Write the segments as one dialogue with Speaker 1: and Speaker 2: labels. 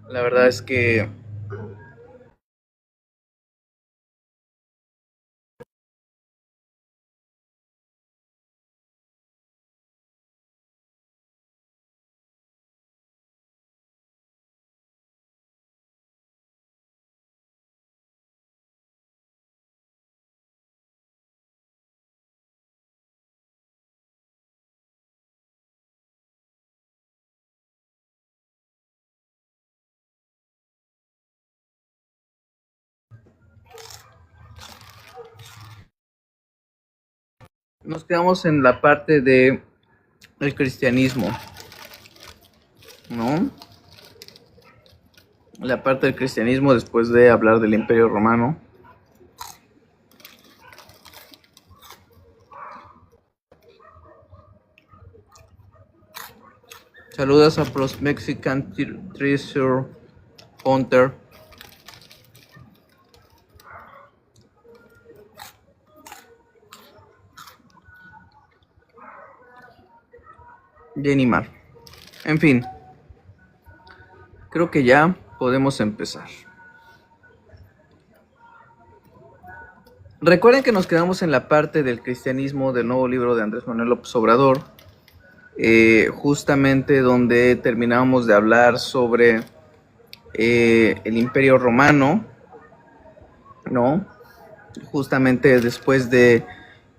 Speaker 1: La verdad es que nos quedamos en la parte de el cristianismo, ¿no? La parte del cristianismo después de hablar del Imperio Romano. Saludos a Pros Mexican Treasure Hunter. Jenny Mar. En fin, creo que ya podemos empezar. Recuerden que nos quedamos en la parte del cristianismo del nuevo libro de Andrés Manuel López Obrador, justamente donde terminamos de hablar sobre el Imperio Romano, ¿no? Justamente después de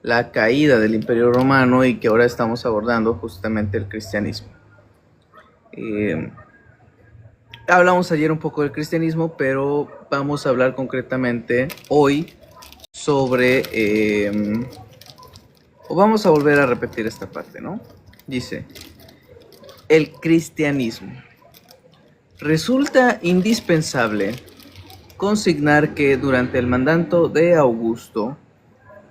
Speaker 1: la caída del Imperio Romano y que ahora estamos abordando justamente el cristianismo. Hablamos ayer un poco del cristianismo, pero vamos a hablar concretamente hoy sobre, o vamos a volver a repetir esta parte, ¿no? Dice, el cristianismo. Resulta indispensable consignar que durante el mandato de Augusto,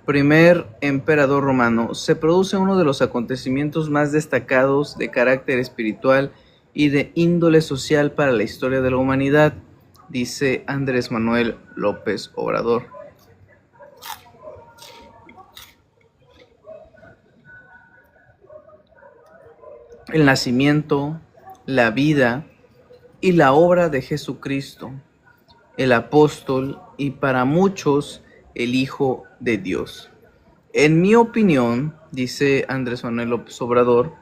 Speaker 1: primer emperador romano, se produce uno de los acontecimientos más destacados de carácter espiritual y de índole social para la historia de la humanidad, dice Andrés Manuel López Obrador. El nacimiento, la vida y la obra de Jesucristo, el apóstol y para muchos el Hijo de Dios. En mi opinión, dice Andrés Manuel López Obrador,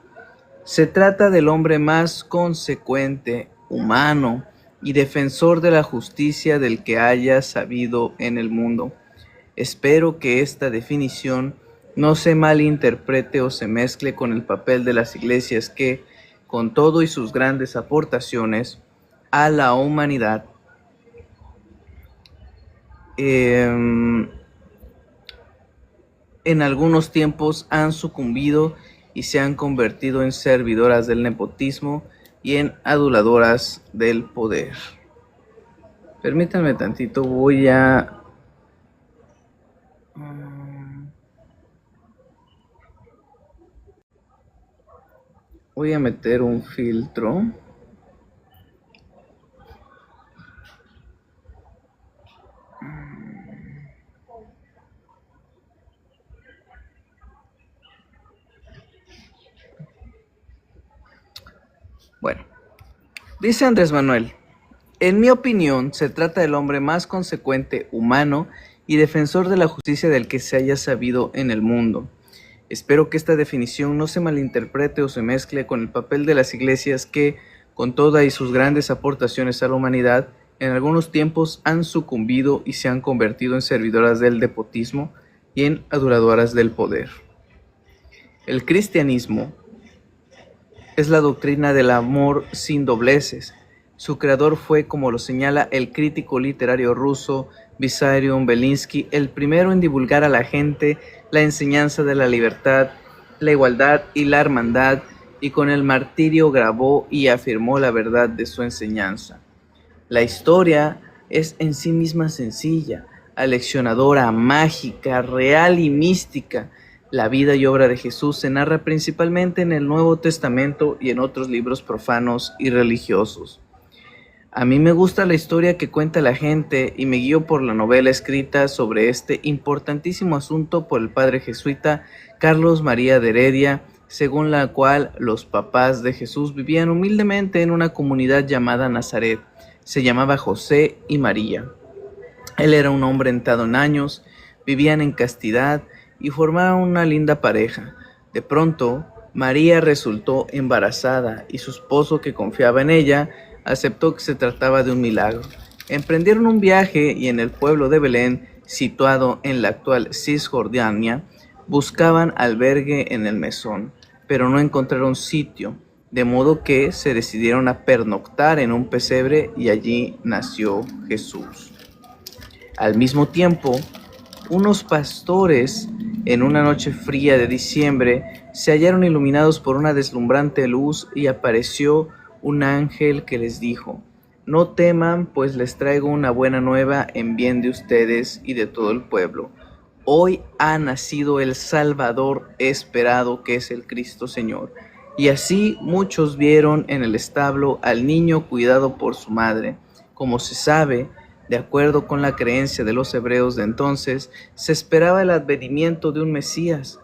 Speaker 1: se trata del hombre más consecuente, humano y defensor de la justicia del que haya sabido en el mundo. Espero que esta definición no se malinterprete o se mezcle con el papel de las iglesias que, con todo y sus grandes aportaciones a la humanidad, en algunos tiempos han sucumbido y se han convertido en servidoras del nepotismo y en aduladoras del poder. Permítanme tantito, voy a meter un filtro. Bueno, dice Andrés Manuel, en mi opinión se trata del hombre más consecuente, humano y defensor de la justicia del que se haya sabido en el mundo. Espero que esta definición no se malinterprete o se mezcle con el papel de las iglesias que, con todas y sus grandes aportaciones a la humanidad, en algunos tiempos han sucumbido y se han convertido en servidoras del despotismo y en adoradoras del poder. El cristianismo es la doctrina del amor sin dobleces. Su creador fue, como lo señala el crítico literario ruso Vissarion Belinsky, el primero en divulgar a la gente la enseñanza de la libertad, la igualdad y la hermandad, y con el martirio grabó y afirmó la verdad de su enseñanza. La historia es en sí misma sencilla, aleccionadora, mágica, real y mística. La vida y obra de Jesús se narra principalmente en el Nuevo Testamento y en otros libros profanos y religiosos. A mí me gusta la historia que cuenta la gente y me guío por la novela escrita sobre este importantísimo asunto por el padre jesuita Carlos María de Heredia según la cual los papás de Jesús vivían humildemente en una comunidad llamada Nazaret. Se llamaba José y María. Él era un hombre entrado en años, vivían en castidad y formaron una linda pareja. De pronto, María resultó embarazada y su esposo, que confiaba en ella, aceptó que se trataba de un milagro. Emprendieron un viaje y en el pueblo de Belén, situado en la actual Cisjordania, buscaban albergue en el mesón, pero no encontraron sitio, de modo que se decidieron a pernoctar en un pesebre y allí nació Jesús. Al mismo tiempo, unos pastores, en una noche fría de diciembre, se hallaron iluminados por una deslumbrante luz y apareció un ángel que les dijo: «No teman, pues les traigo una buena nueva en bien de ustedes y de todo el pueblo. Hoy ha nacido el Salvador esperado, que es el Cristo Señor». Y así muchos vieron en el establo al niño cuidado por su madre. Como se sabe, de acuerdo con la creencia de los hebreos de entonces, se esperaba el advenimiento de un Mesías.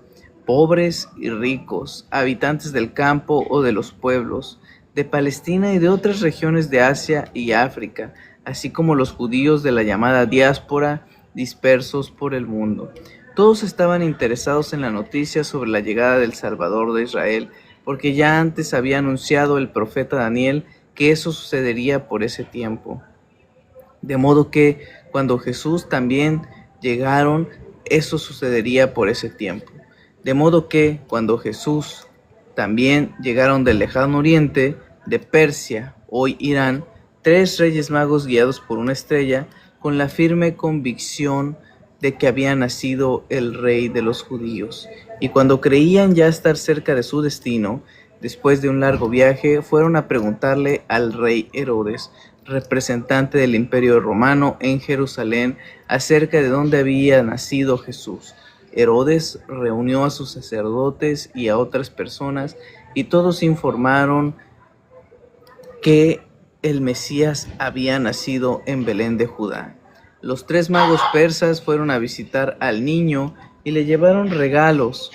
Speaker 1: Pobres y ricos, habitantes del campo o de los pueblos, de Palestina y de otras regiones de Asia y África, así como los judíos de la llamada diáspora dispersos por el mundo. Todos estaban interesados en la noticia sobre la llegada del Salvador de Israel, porque ya antes había anunciado el profeta Daniel que eso sucedería por ese tiempo. De modo que cuando Jesús también llegaron, eso sucedería por ese tiempo. De modo que cuando Jesús también llegaron del lejano oriente, de Persia, hoy Irán, 3 reyes magos guiados por una estrella, con la firme convicción de que había nacido el rey de los judíos. Y cuando creían ya estar cerca de su destino, después de un largo viaje, fueron a preguntarle al rey Herodes, representante del Imperio Romano en Jerusalén, acerca de dónde había nacido Jesús. Herodes reunió a sus sacerdotes y a otras personas, y todos informaron que el Mesías había nacido en Belén de Judá. Los 3 magos persas fueron a visitar al niño y le llevaron regalos,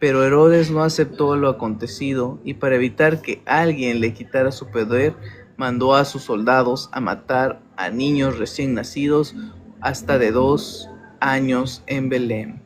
Speaker 1: pero Herodes no aceptó lo acontecido, y para evitar que alguien le quitara su poder, mandó a sus soldados a matar a niños recién nacidos hasta de 2 años en Belén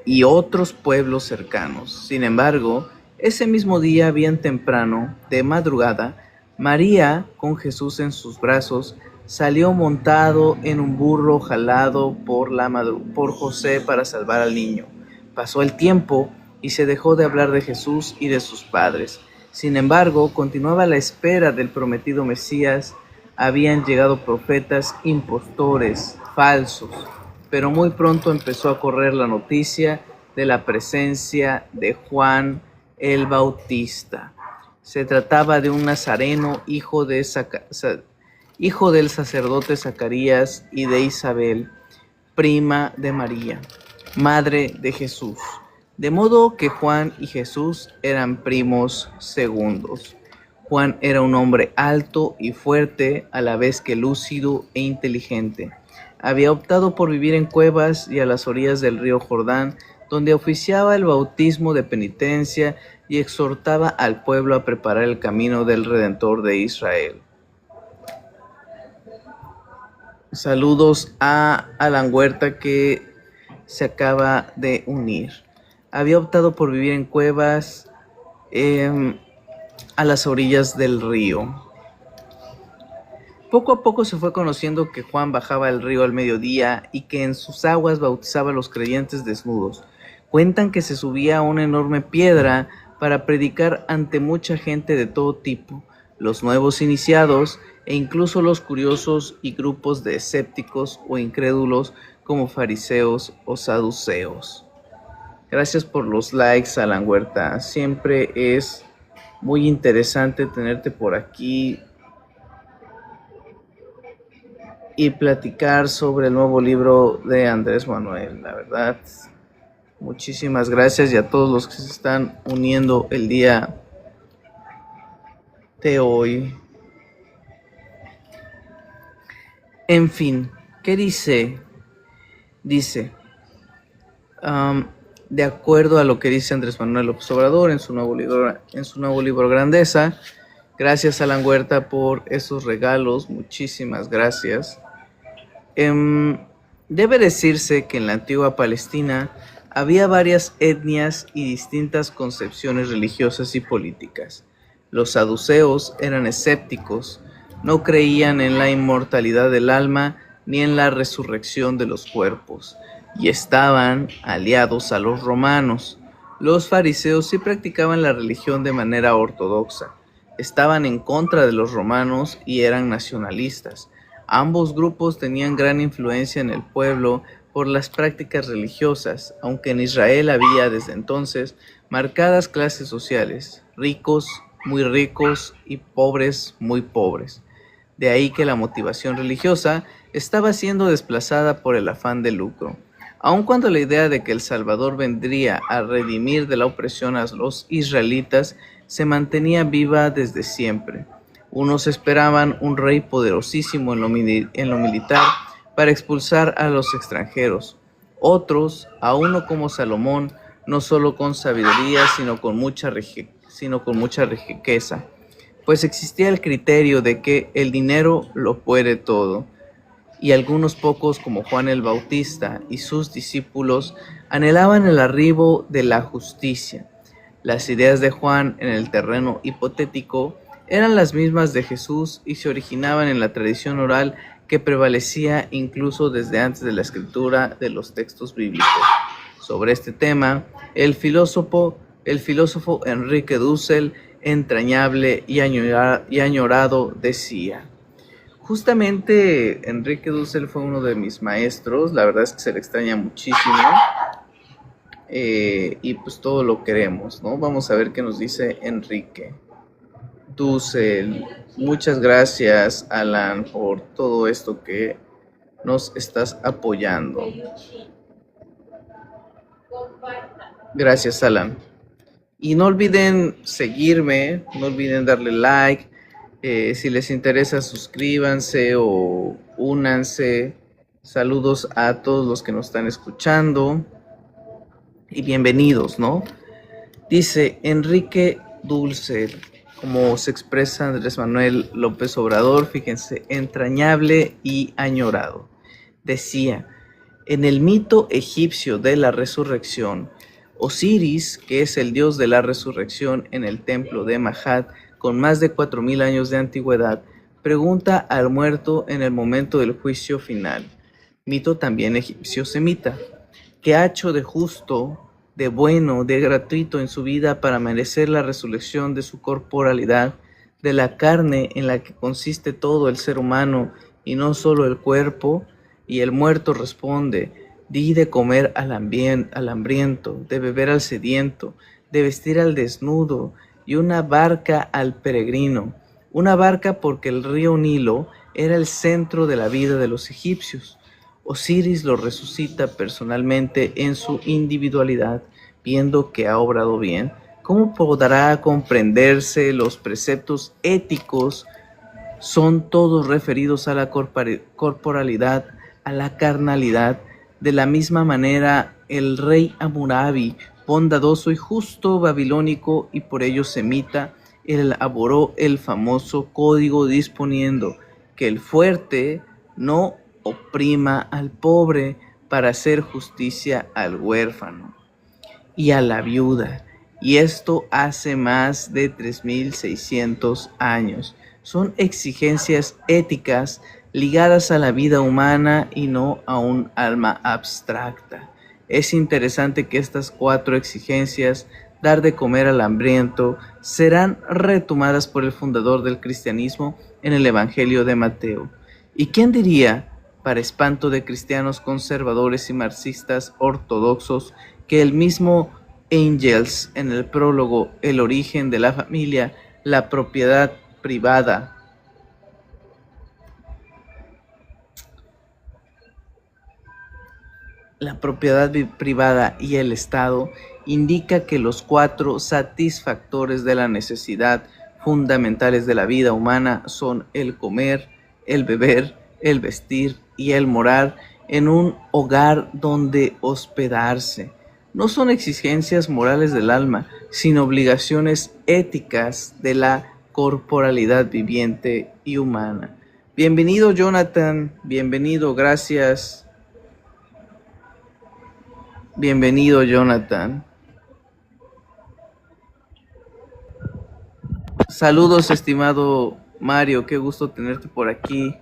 Speaker 1: y otros pueblos cercanos. Sin embargo, ese mismo día, bien temprano, de madrugada, María, con Jesús en sus brazos, salió montado en un burro jalado por José para salvar al niño. Pasó el tiempo y se dejó de hablar de Jesús y de sus padres. Sin embargo, continuaba la espera del prometido Mesías. Habían llegado profetas impostores, falsos, pero muy pronto empezó a correr la noticia de la presencia de Juan el Bautista. Se trataba de un nazareno, hijo del sacerdote Zacarías y de Isabel, prima de María, madre de Jesús. De modo que Juan y Jesús eran primos segundos. Juan era un hombre alto y fuerte, a la vez que lúcido e inteligente. Había optado por vivir en cuevas y a las orillas del río Jordán, donde oficiaba el bautismo de penitencia y exhortaba al pueblo a preparar el camino del Redentor de Israel. Saludos a Alan Huerta, que se acaba de unir. Había optado por vivir en cuevas a las orillas del río. Poco a poco se fue conociendo que Juan bajaba el río al mediodía y que en sus aguas bautizaba a los creyentes desnudos. Cuentan que se subía a una enorme piedra para predicar ante mucha gente de todo tipo, los nuevos iniciados e incluso los curiosos y grupos de escépticos o incrédulos como fariseos o saduceos. Gracias por los likes, Alan Huerta. Siempre es muy interesante tenerte por aquí y platicar sobre el nuevo libro de Andrés Manuel. La verdad, muchísimas gracias, y a todos los que se están uniendo el día de hoy. En fin, ¿qué dice? Dice, De acuerdo a lo que dice Andrés Manuel López Obrador en su nuevo libro Grandeza. Gracias, Alan Huerta, por esos regalos. Muchísimas gracias. Debe decirse que en la antigua Palestina había varias etnias y distintas concepciones religiosas y políticas. Los saduceos eran escépticos, no creían en la inmortalidad del alma ni en la resurrección de los cuerpos, y estaban aliados a los romanos. Los fariseos sí practicaban la religión de manera ortodoxa, estaban en contra de los romanos y eran nacionalistas. Ambos grupos tenían gran influencia en el pueblo por las prácticas religiosas, aunque en Israel había desde entonces marcadas clases sociales, ricos, muy ricos y pobres, muy pobres. De ahí que la motivación religiosa estaba siendo desplazada por el afán de lucro. Aun cuando la idea de que el Salvador vendría a redimir de la opresión a los israelitas se mantenía viva desde siempre. Unos esperaban un rey poderosísimo en lo militar para expulsar a los extranjeros. Otros, a uno como Salomón, no solo con sabiduría, sino con mucha riqueza, pues existía el criterio de que el dinero lo puede todo, y algunos pocos como Juan el Bautista y sus discípulos anhelaban el arribo de la justicia. Las ideas de Juan en el terreno hipotético eran las mismas de Jesús y se originaban en la tradición oral que prevalecía incluso desde antes de la escritura de los textos bíblicos. Sobre este tema, el filósofo Enrique Dussel, entrañable y añorado, decía. Justamente Enrique Dussel fue uno de mis maestros, la verdad es que se le extraña muchísimo, y pues todo lo queremos, ¿no? Vamos a ver qué nos dice Enrique Dussel. Muchas gracias, Alan, por todo esto que nos estás apoyando. Gracias, Alan. Y no olviden seguirme, no olviden darle like. Si les interesa, suscríbanse o únanse. Saludos a todos los que nos están escuchando y bienvenidos, ¿no? Dice Enrique Dussel, como se expresa Andrés Manuel López Obrador, fíjense, entrañable y añorado. Decía, en el mito egipcio de la resurrección, Osiris, que es el dios de la resurrección en el templo de Mahat, con más de 4000 años de antigüedad, pregunta al muerto en el momento del juicio final, mito también egipcio semita, ¿qué ha hecho de justo, de bueno, de gratuito en su vida para merecer la resurrección de su corporalidad, de la carne en la que consiste todo el ser humano y no solo el cuerpo? Y el muerto responde, di de comer al hambriento, de beber al sediento, de vestir al desnudo, y una barca al peregrino. Una barca porque el río Nilo era el centro de la vida de los egipcios. Osiris lo resucita personalmente en su individualidad, viendo que ha obrado bien. ¿Cómo podrá comprenderse los preceptos éticos? Son todos referidos a la corporalidad, a la carnalidad. De la misma manera, el rey Hammurabi, bondadoso y justo babilónico y por ello semita, elaboró el famoso código disponiendo que el fuerte no oprima al pobre para hacer justicia al huérfano y a la viuda. Y esto hace más de 3600 años. Son exigencias éticas ligadas a la vida humana y no a un alma abstracta. Es interesante que estas 4 exigencias, dar de comer al hambriento, serán retomadas por el fundador del cristianismo en el Evangelio de Mateo. ¿Y quién diría, para espanto de cristianos conservadores y marxistas ortodoxos, que el mismo Engels en el prólogo El origen de la familia, la propiedad privada y el Estado, indica que los 4 satisfactores de la necesidad fundamentales de la vida humana son el comer, el beber, el vestir y el morar en un hogar donde hospedarse? no son exigencias morales del alma, sino obligaciones éticas de la corporalidad viviente y humana. Bienvenido, Jonathan, bienvenido, gracias. Bienvenido, Jonathan. Saludos, estimado Mario, qué gusto tenerte por aquí.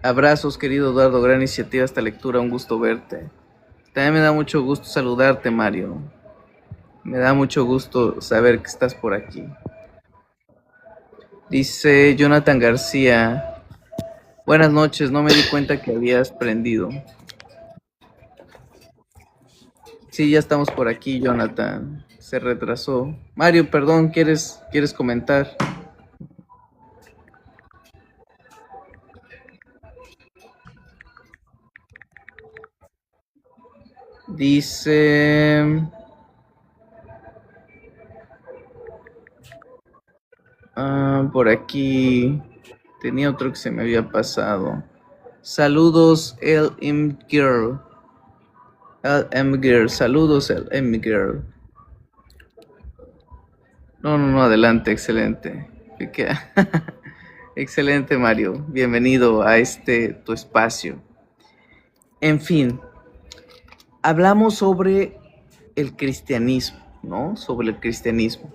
Speaker 1: Abrazos, querido Eduardo, gran iniciativa esta lectura, un gusto verte. También me da mucho gusto saludarte, Mario. Me da mucho gusto saber que estás por aquí. Dice Jonathan García, buenas noches, no me di cuenta que habías prendido. Sí, ya estamos por aquí, Jonathan. Se retrasó. Mario, perdón, ¿quieres comentar? Dice... por aquí tenía otro que se me había pasado. Saludos, LM Girl. LM Girl, saludos, LM Girl. No, adelante, excelente. Excelente, Mario. Bienvenido a tu espacio. En fin, hablamos sobre el cristianismo, ¿no? Sobre el cristianismo.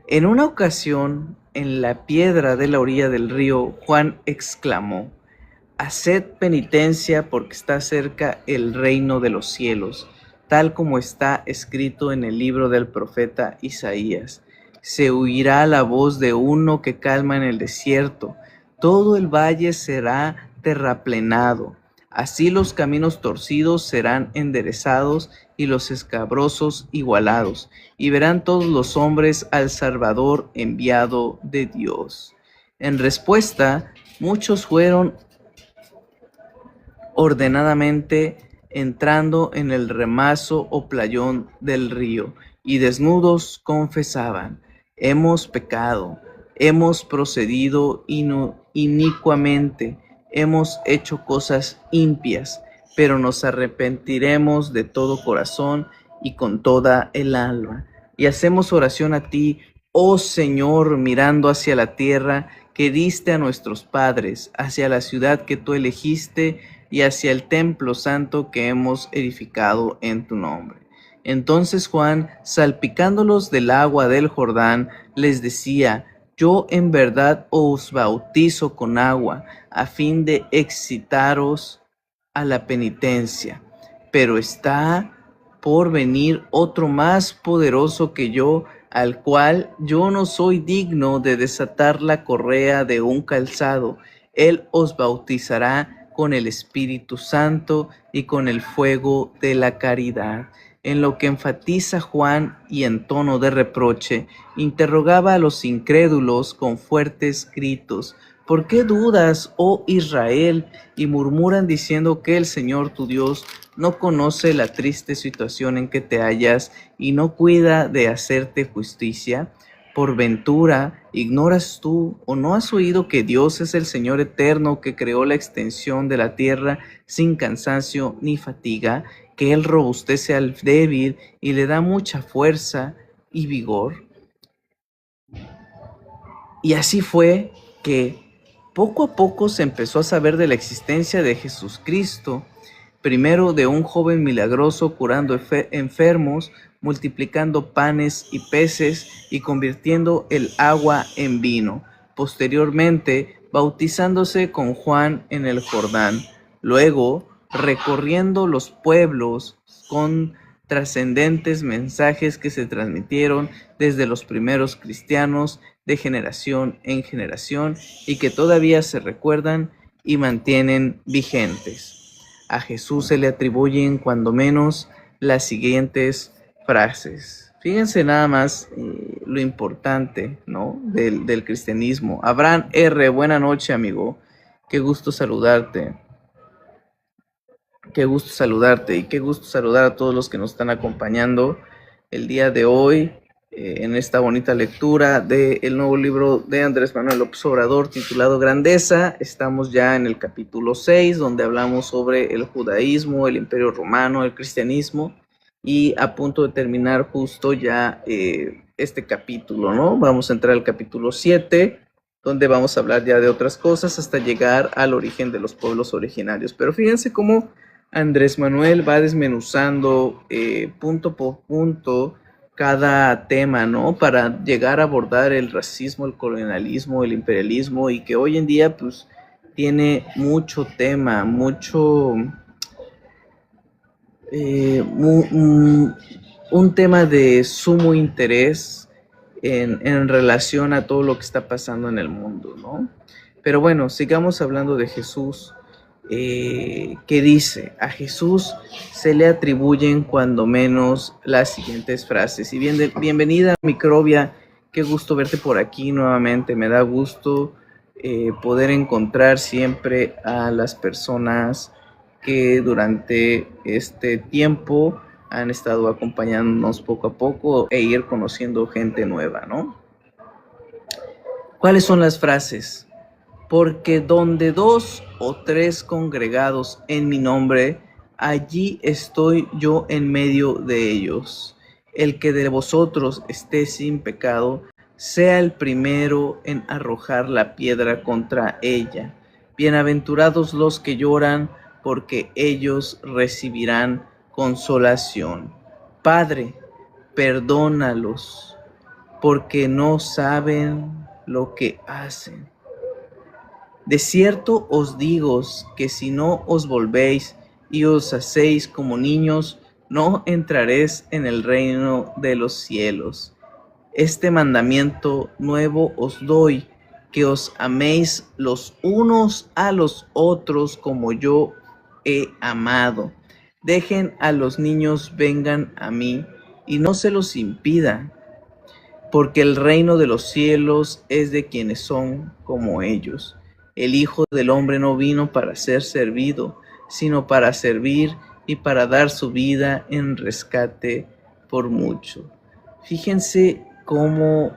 Speaker 1: En una ocasión, en la piedra de la orilla del río, Juan exclamó: haced penitencia porque está cerca el reino de los cielos, tal como está escrito en el libro del profeta Isaías. Se oirá la voz de uno que calma en el desierto, todo el valle será terraplenado. Así los caminos torcidos serán enderezados y los escabrosos igualados, y verán todos los hombres al Salvador enviado de Dios. En respuesta, muchos fueron ordenadamente entrando en el remazo o playón del río, y desnudos confesaban: hemos pecado, hemos procedido inicuamente, hemos hecho cosas impias, pero nos arrepentiremos de todo corazón y con toda el alma. Y hacemos oración a ti, oh Señor, mirando hacia la tierra que diste a nuestros padres, hacia la ciudad que tú elegiste y hacia el templo santo que hemos edificado en tu nombre. Entonces Juan, salpicándolos del agua del Jordán, les decía: yo en verdad os bautizo con agua, a fin de excitaros a la penitencia, pero está por venir otro más poderoso que yo, al cual yo no soy digno de desatar la correa de un calzado. Él os bautizará con el Espíritu Santo y con el fuego de la caridad. En lo que enfatiza Juan y en tono de reproche, interrogaba a los incrédulos con fuertes gritos: ¿por qué dudas, oh Israel? Y murmuran diciendo que el Señor tu Dios no conoce la triste situación en que te hallas y no cuida de hacerte justicia. Por ventura, ¿ignoras tú o no has oído que Dios es el Señor eterno que creó la extensión de la tierra sin cansancio ni fatiga, que Él robustece al débil y le da mucha fuerza y vigor? Y así fue que poco a poco se empezó a saber de la existencia de Jesucristo, primero de un joven milagroso curando enfermos, multiplicando panes y peces y convirtiendo el agua en vino, posteriormente bautizándose con Juan en el Jordán, luego recorriendo los pueblos con trascendentes mensajes que se transmitieron desde los primeros cristianos de generación en generación y que todavía se recuerdan y mantienen vigentes. A Jesús se le atribuyen cuando menos las siguientes frases. Fíjense nada más lo importante, ¿no? del cristianismo. Abraham R., buena noche, amigo. Qué gusto saludarte. Qué gusto saludarte y qué gusto saludar a todos los que nos están acompañando el día de hoy. en esta bonita lectura del nuevo libro de Andrés Manuel López Obrador titulado Grandeza. Estamos ya en el capítulo 6, donde hablamos sobre el judaísmo, el imperio romano, el cristianismo, y a punto de terminar justo ya este capítulo, ¿no? Vamos a entrar al capítulo 7, donde vamos a hablar ya de otras cosas hasta llegar al origen de los pueblos originarios. Pero fíjense cómo Andrés Manuel va desmenuzando punto por punto cada tema, ¿no? Para llegar a abordar el racismo, el colonialismo, el imperialismo, y que hoy en día pues tiene mucho tema, mucho un tema de sumo interés en relación a todo lo que está pasando en el mundo, ¿no? Pero bueno, sigamos hablando de Jesús. ¿Qué dice? A Jesús se le atribuyen cuando menos las siguientes frases. Y bienvenida, Microbia, qué gusto verte por aquí nuevamente. Me da gusto poder encontrar siempre a las personas que durante este tiempo han estado acompañándonos poco a poco e ir conociendo gente nueva, ¿no? ¿Cuáles son las frases? Porque donde 2 o 3 congregados en mi nombre, allí estoy yo en medio de ellos. El que de vosotros esté sin pecado, sea el primero en arrojar la piedra contra ella. Bienaventurados los que lloran, porque ellos recibirán consolación. Padre, perdónalos, porque no saben lo que hacen. De cierto os digo que si no os volvéis y os hacéis como niños, no entraréis en el reino de los cielos. Este mandamiento nuevo os doy, que os améis los unos a los otros como yo he amado. Dejen a los niños vengan a mí y no se los impidan, porque el reino de los cielos es de quienes son como ellos. El Hijo del Hombre no vino para ser servido, sino para servir y para dar su vida en rescate por mucho. Fíjense cómo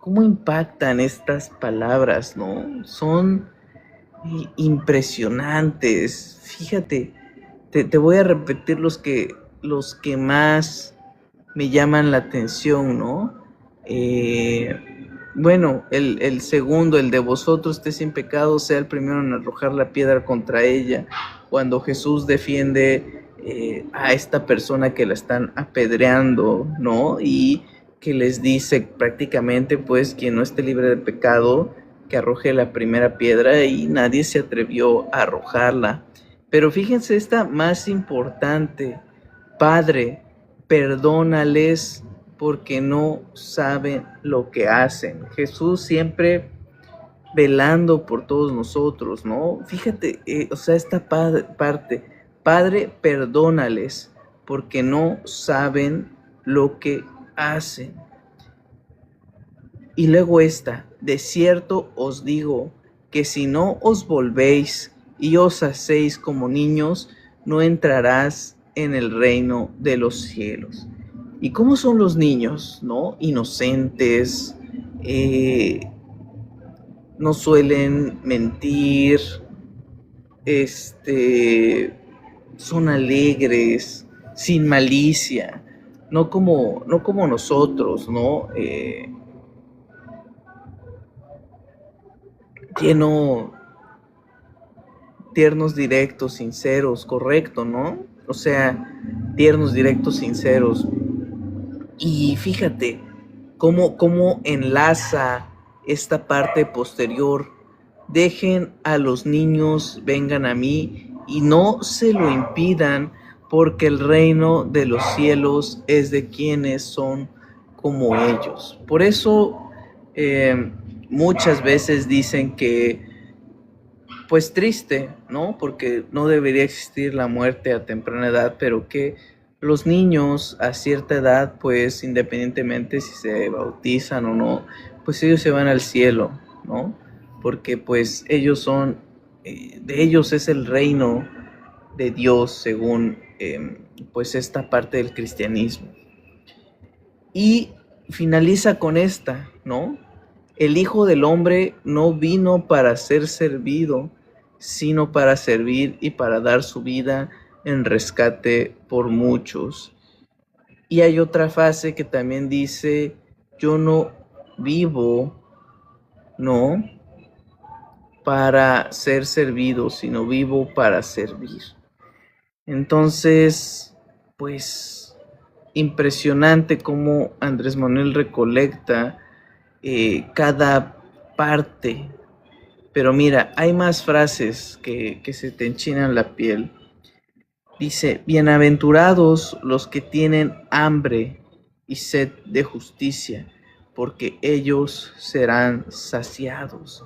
Speaker 1: impactan estas palabras, ¿no? Son impresionantes. Fíjate, te voy a repetir los que más me llaman la atención, ¿no? Bueno, el segundo, el de vosotros esté sin pecado, sea el primero en arrojar la piedra contra ella. Cuando Jesús defiende a esta persona que la están apedreando, ¿no? Y que les dice prácticamente, pues, quien no esté libre de pecado, que arroje la primera piedra, y nadie se atrevió a arrojarla. Pero fíjense esta más importante: Padre, perdónales porque no saben lo que hacen. Jesús siempre velando por todos nosotros, ¿no? Fíjate, o sea, esta parte: Padre, perdónales porque no saben lo que hacen. Y luego de cierto os digo que si no os volvéis y os hacéis como niños, no entrarás en el reino de los cielos. ¿Y cómo son los niños, no? Inocentes, no suelen mentir, son alegres, sin malicia, no como nosotros, ¿no? Tiernos, directos, sinceros, correcto, ¿no? O sea, tiernos, directos, sinceros. Y fíjate cómo enlaza esta parte posterior: dejen a los niños, vengan a mí y no se lo impidan, porque el reino de los cielos es de quienes son como ellos. Por eso muchas veces dicen que, pues triste, ¿no? Porque no debería existir la muerte a temprana edad, pero que los niños a cierta edad, pues independientemente si se bautizan o no, pues ellos se van al cielo, ¿no? Porque pues ellos son, de ellos es el reino de Dios según pues esta parte del cristianismo. Y finaliza con esta, ¿no? El Hijo del Hombre no vino para ser servido, sino para servir y para dar su vida en rescate por muchos. Y hay otra frase que también dice, yo no vivo, no, para ser servido, sino vivo para servir. Entonces, pues, impresionante cómo Andrés Manuel recolecta cada parte. Pero mira, hay más frases que se te enchinan la piel. Dice, bienaventurados los que tienen hambre y sed de justicia, porque ellos serán saciados.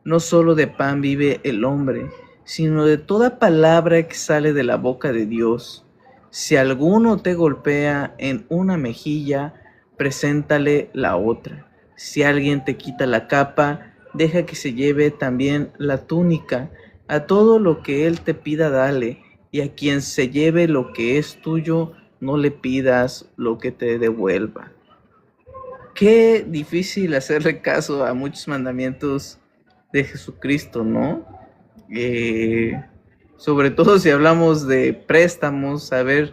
Speaker 1: No solo de pan vive el hombre, sino de toda palabra que sale de la boca de Dios. Si alguno te golpea en una mejilla, preséntale la otra. Si alguien te quita la capa, deja que se lleve también la túnica. A todo lo que él te pida, dale, y a quien se lleve lo que es tuyo, no le pidas lo que te devuelva. Qué difícil hacerle caso a muchos mandamientos de Jesucristo, ¿no? Sobre todo si hablamos de préstamos, a ver,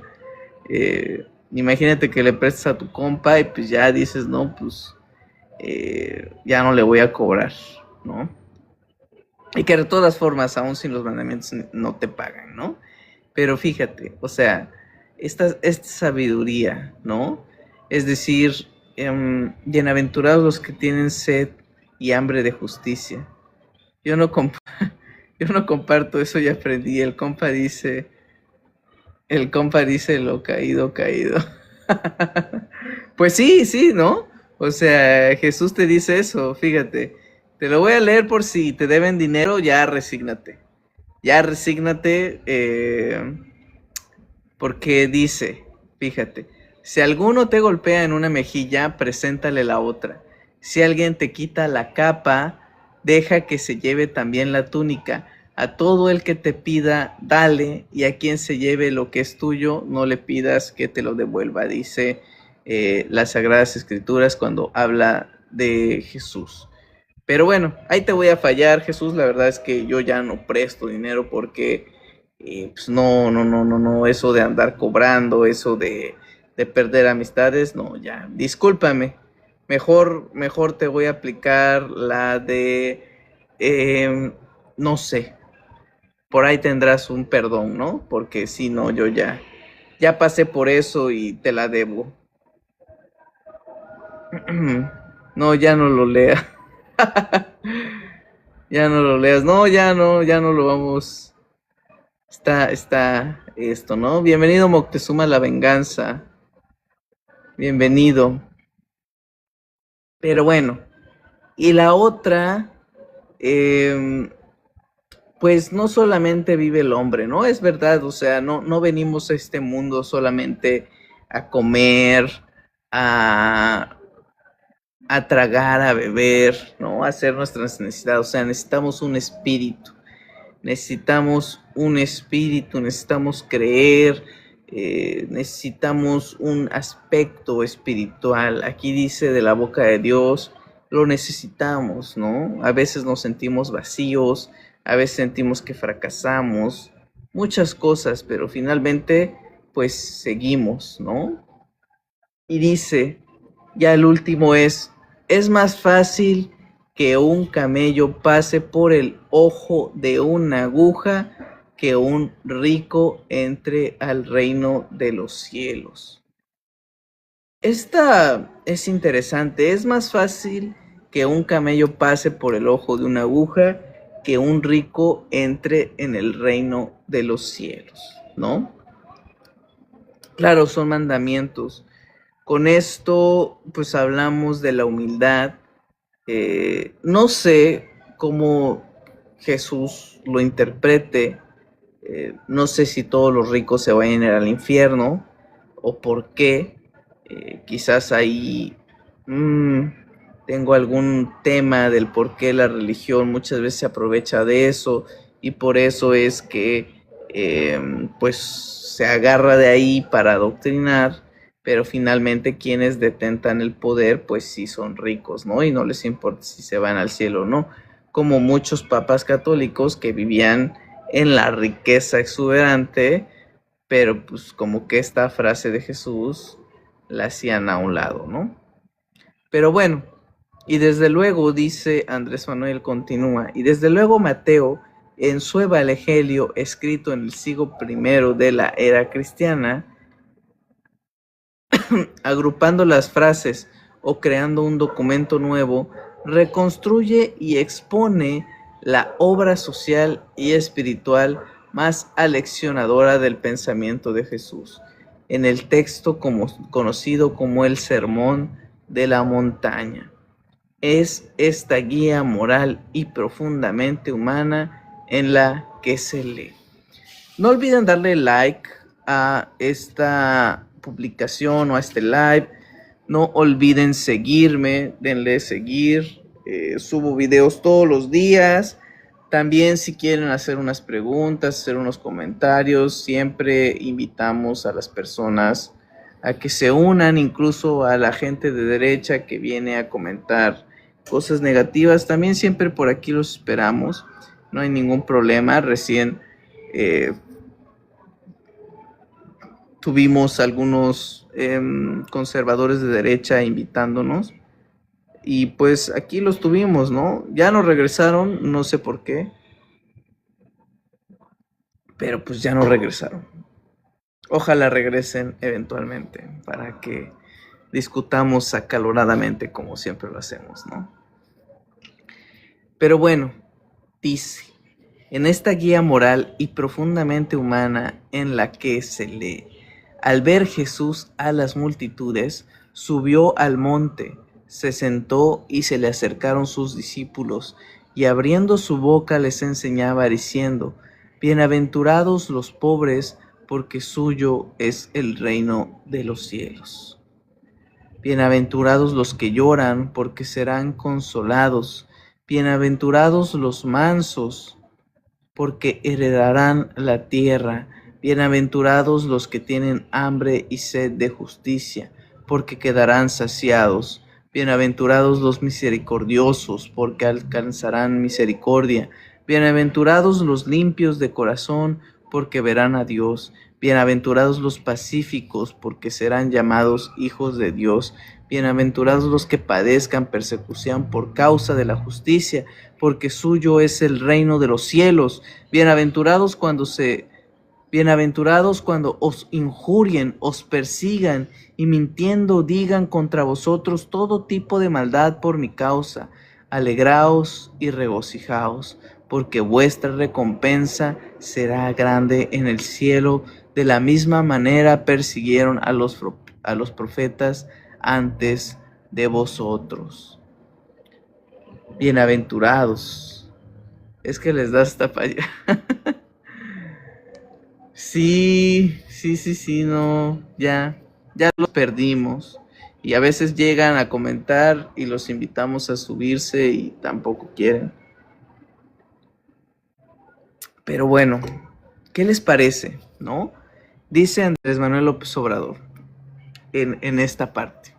Speaker 1: imagínate que le prestas a tu compa y pues ya dices, no, pues ya no le voy a cobrar, ¿no? Y que de todas formas, aún sin los mandamientos, no te pagan, ¿no? Pero fíjate, o sea, esta sabiduría, ¿no? Es decir, bienaventurados los que tienen sed y hambre de justicia. Yo no comparto eso y aprendí. El compa dice, lo caído, caído. Pues sí, ¿no? O sea, Jesús te dice eso, fíjate. Te lo voy a leer por si te deben dinero, ya resígnate. Ya resígnate, porque dice, fíjate, si alguno te golpea en una mejilla, preséntale la otra. Si alguien te quita la capa, deja que se lleve también la túnica. A todo el que te pida, dale, y a quien se lleve lo que es tuyo, no le pidas que te lo devuelva, dice las Sagradas Escrituras cuando habla de Jesús. Pero bueno, ahí te voy a fallar, Jesús. La verdad es que yo ya no presto dinero porque pues no, eso de andar cobrando, eso de perder amistades, no, ya, discúlpame. Mejor te voy a aplicar la de, no sé, por ahí tendrás un perdón, ¿no? Porque si no, yo ya pasé por eso y te la debo. No, ya no lo lea. Ya no lo leas. No, ya no lo vamos. Está esto, ¿no? Bienvenido Moctezuma la venganza. Bienvenido. Pero bueno. Y la otra, pues no solamente vive el hombre, ¿no? Es verdad, o sea, no venimos a este mundo solamente a comer, a tragar, a beber, ¿no? A hacer nuestras necesidades. O sea, necesitamos un espíritu. Necesitamos creer, necesitamos un aspecto espiritual. Aquí dice de la boca de Dios, lo necesitamos, ¿no? A veces nos sentimos vacíos, a veces sentimos que fracasamos, muchas cosas, pero finalmente, pues seguimos, ¿no? Y dice, ya el último es más fácil que un camello pase por el ojo de una aguja que un rico entre al reino de los cielos. Esta es interesante, es más fácil que un camello pase por el ojo de una aguja que un rico entre en el reino de los cielos, ¿no? Claro, son mandamientos. Con esto, pues hablamos de la humildad. No sé cómo Jesús lo interprete. No sé si todos los ricos se vayan a ir al infierno o por qué. Quizás ahí tengo algún tema del por qué la religión muchas veces se aprovecha de eso y por eso es que pues se agarra de ahí para adoctrinar. pero finalmente quienes detentan el poder pues sí son ricos, ¿no? Y no les importa si se van al cielo o no, como muchos papas católicos que vivían en la riqueza exuberante, pero pues como que esta frase de Jesús la hacían a un lado, ¿no? Pero bueno, y desde luego, dice Andrés Manuel, continúa, y desde luego Mateo, en su Evangelio escrito en el siglo I de la era cristiana, agrupando las frases o creando un documento nuevo, reconstruye y expone la obra social y espiritual más aleccionadora del pensamiento de Jesús, en el texto conocido como el Sermón de la Montaña. Es esta guía moral y profundamente humana en la que se lee. No olviden darle like a esta publicación o a este live. No olviden seguirme, denle seguir. Subo videos todos los días. También si quieren hacer unas preguntas, hacer unos comentarios, siempre invitamos a las personas a que se unan, incluso a la gente de derecha que viene a comentar cosas negativas. También siempre por aquí los esperamos. No hay ningún problema. Recién tuvimos algunos conservadores de derecha invitándonos y pues aquí los tuvimos, ¿no? Ya no regresaron, no sé por qué, pero pues ya no regresaron. Ojalá regresen eventualmente para que discutamos acaloradamente como siempre lo hacemos, ¿no? Pero bueno, dice, en esta guía moral y profundamente humana en la que se lee, al ver Jesús a las multitudes, subió al monte, se sentó y se le acercaron sus discípulos, y abriendo su boca les enseñaba diciendo, bienaventurados los pobres, porque suyo es el reino de los cielos. Bienaventurados los que lloran, porque serán consolados. Bienaventurados los mansos, porque heredarán la tierra. Bienaventurados los que tienen hambre y sed de justicia, porque quedarán saciados. Bienaventurados los misericordiosos, porque alcanzarán misericordia. Bienaventurados los limpios de corazón, porque verán a Dios. Bienaventurados los pacíficos, porque serán llamados hijos de Dios. Bienaventurados los que padezcan persecución por causa de la justicia, porque suyo es el reino de los cielos. Bienaventurados cuando os injurien, os persigan y mintiendo digan contra vosotros todo tipo de maldad por mi causa. Alegraos y regocijaos, porque vuestra recompensa será grande en el cielo. De la misma manera persiguieron a los profetas antes de vosotros. Bienaventurados. Es que les da hasta para allá. Sí, no, ya los perdimos. Y a veces llegan a comentar y los invitamos a subirse y tampoco quieren. Pero bueno, ¿qué les parece, no? Dice Andrés Manuel López Obrador en esta parte.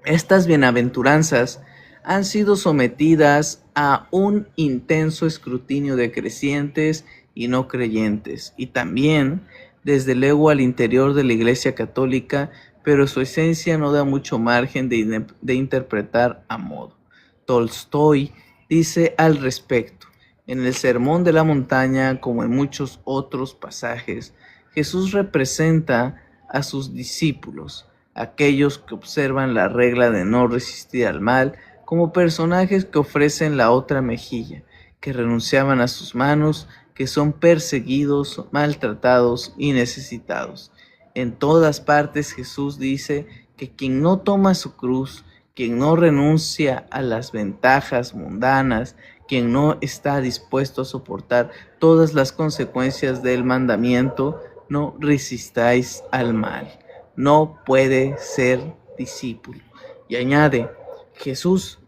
Speaker 1: Estas bienaventuranzas han sido sometidas a un intenso escrutinio de creyentes y no creyentes, y también, desde luego, al interior de la Iglesia Católica, pero su esencia no da mucho margen de interpretar a modo. Tolstoy dice al respecto, en el Sermón de la Montaña, como en muchos otros pasajes, Jesús representa a sus discípulos, aquellos que observan la regla de no resistir al mal, como personajes que ofrecen la otra mejilla, que renunciaban a sus manos, que son perseguidos, maltratados y necesitados. En todas partes Jesús dice que quien no toma su cruz, quien no renuncia a las ventajas mundanas, quien no está dispuesto a soportar todas las consecuencias del mandamiento, no resistáis al mal. No puede ser discípulo. Y añade, Jesús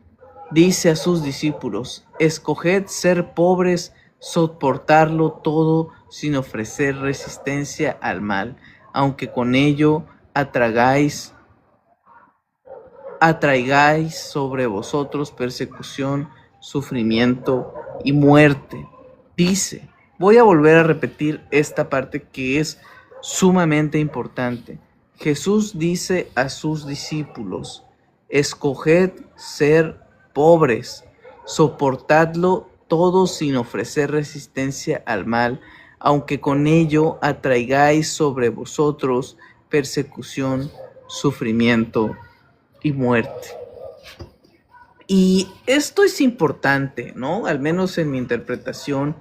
Speaker 1: dice a sus discípulos, escoged ser pobres, soportarlo todo sin ofrecer resistencia al mal, aunque con ello atraigáis sobre vosotros persecución, sufrimiento y muerte. Dice, voy a volver a repetir esta parte que es sumamente importante. Jesús dice a sus discípulos, escoged ser pobres, soportadlo todo sin ofrecer resistencia al mal, aunque con ello atraigáis sobre vosotros persecución, sufrimiento y muerte. Y esto es importante, ¿no? Al menos en mi interpretación,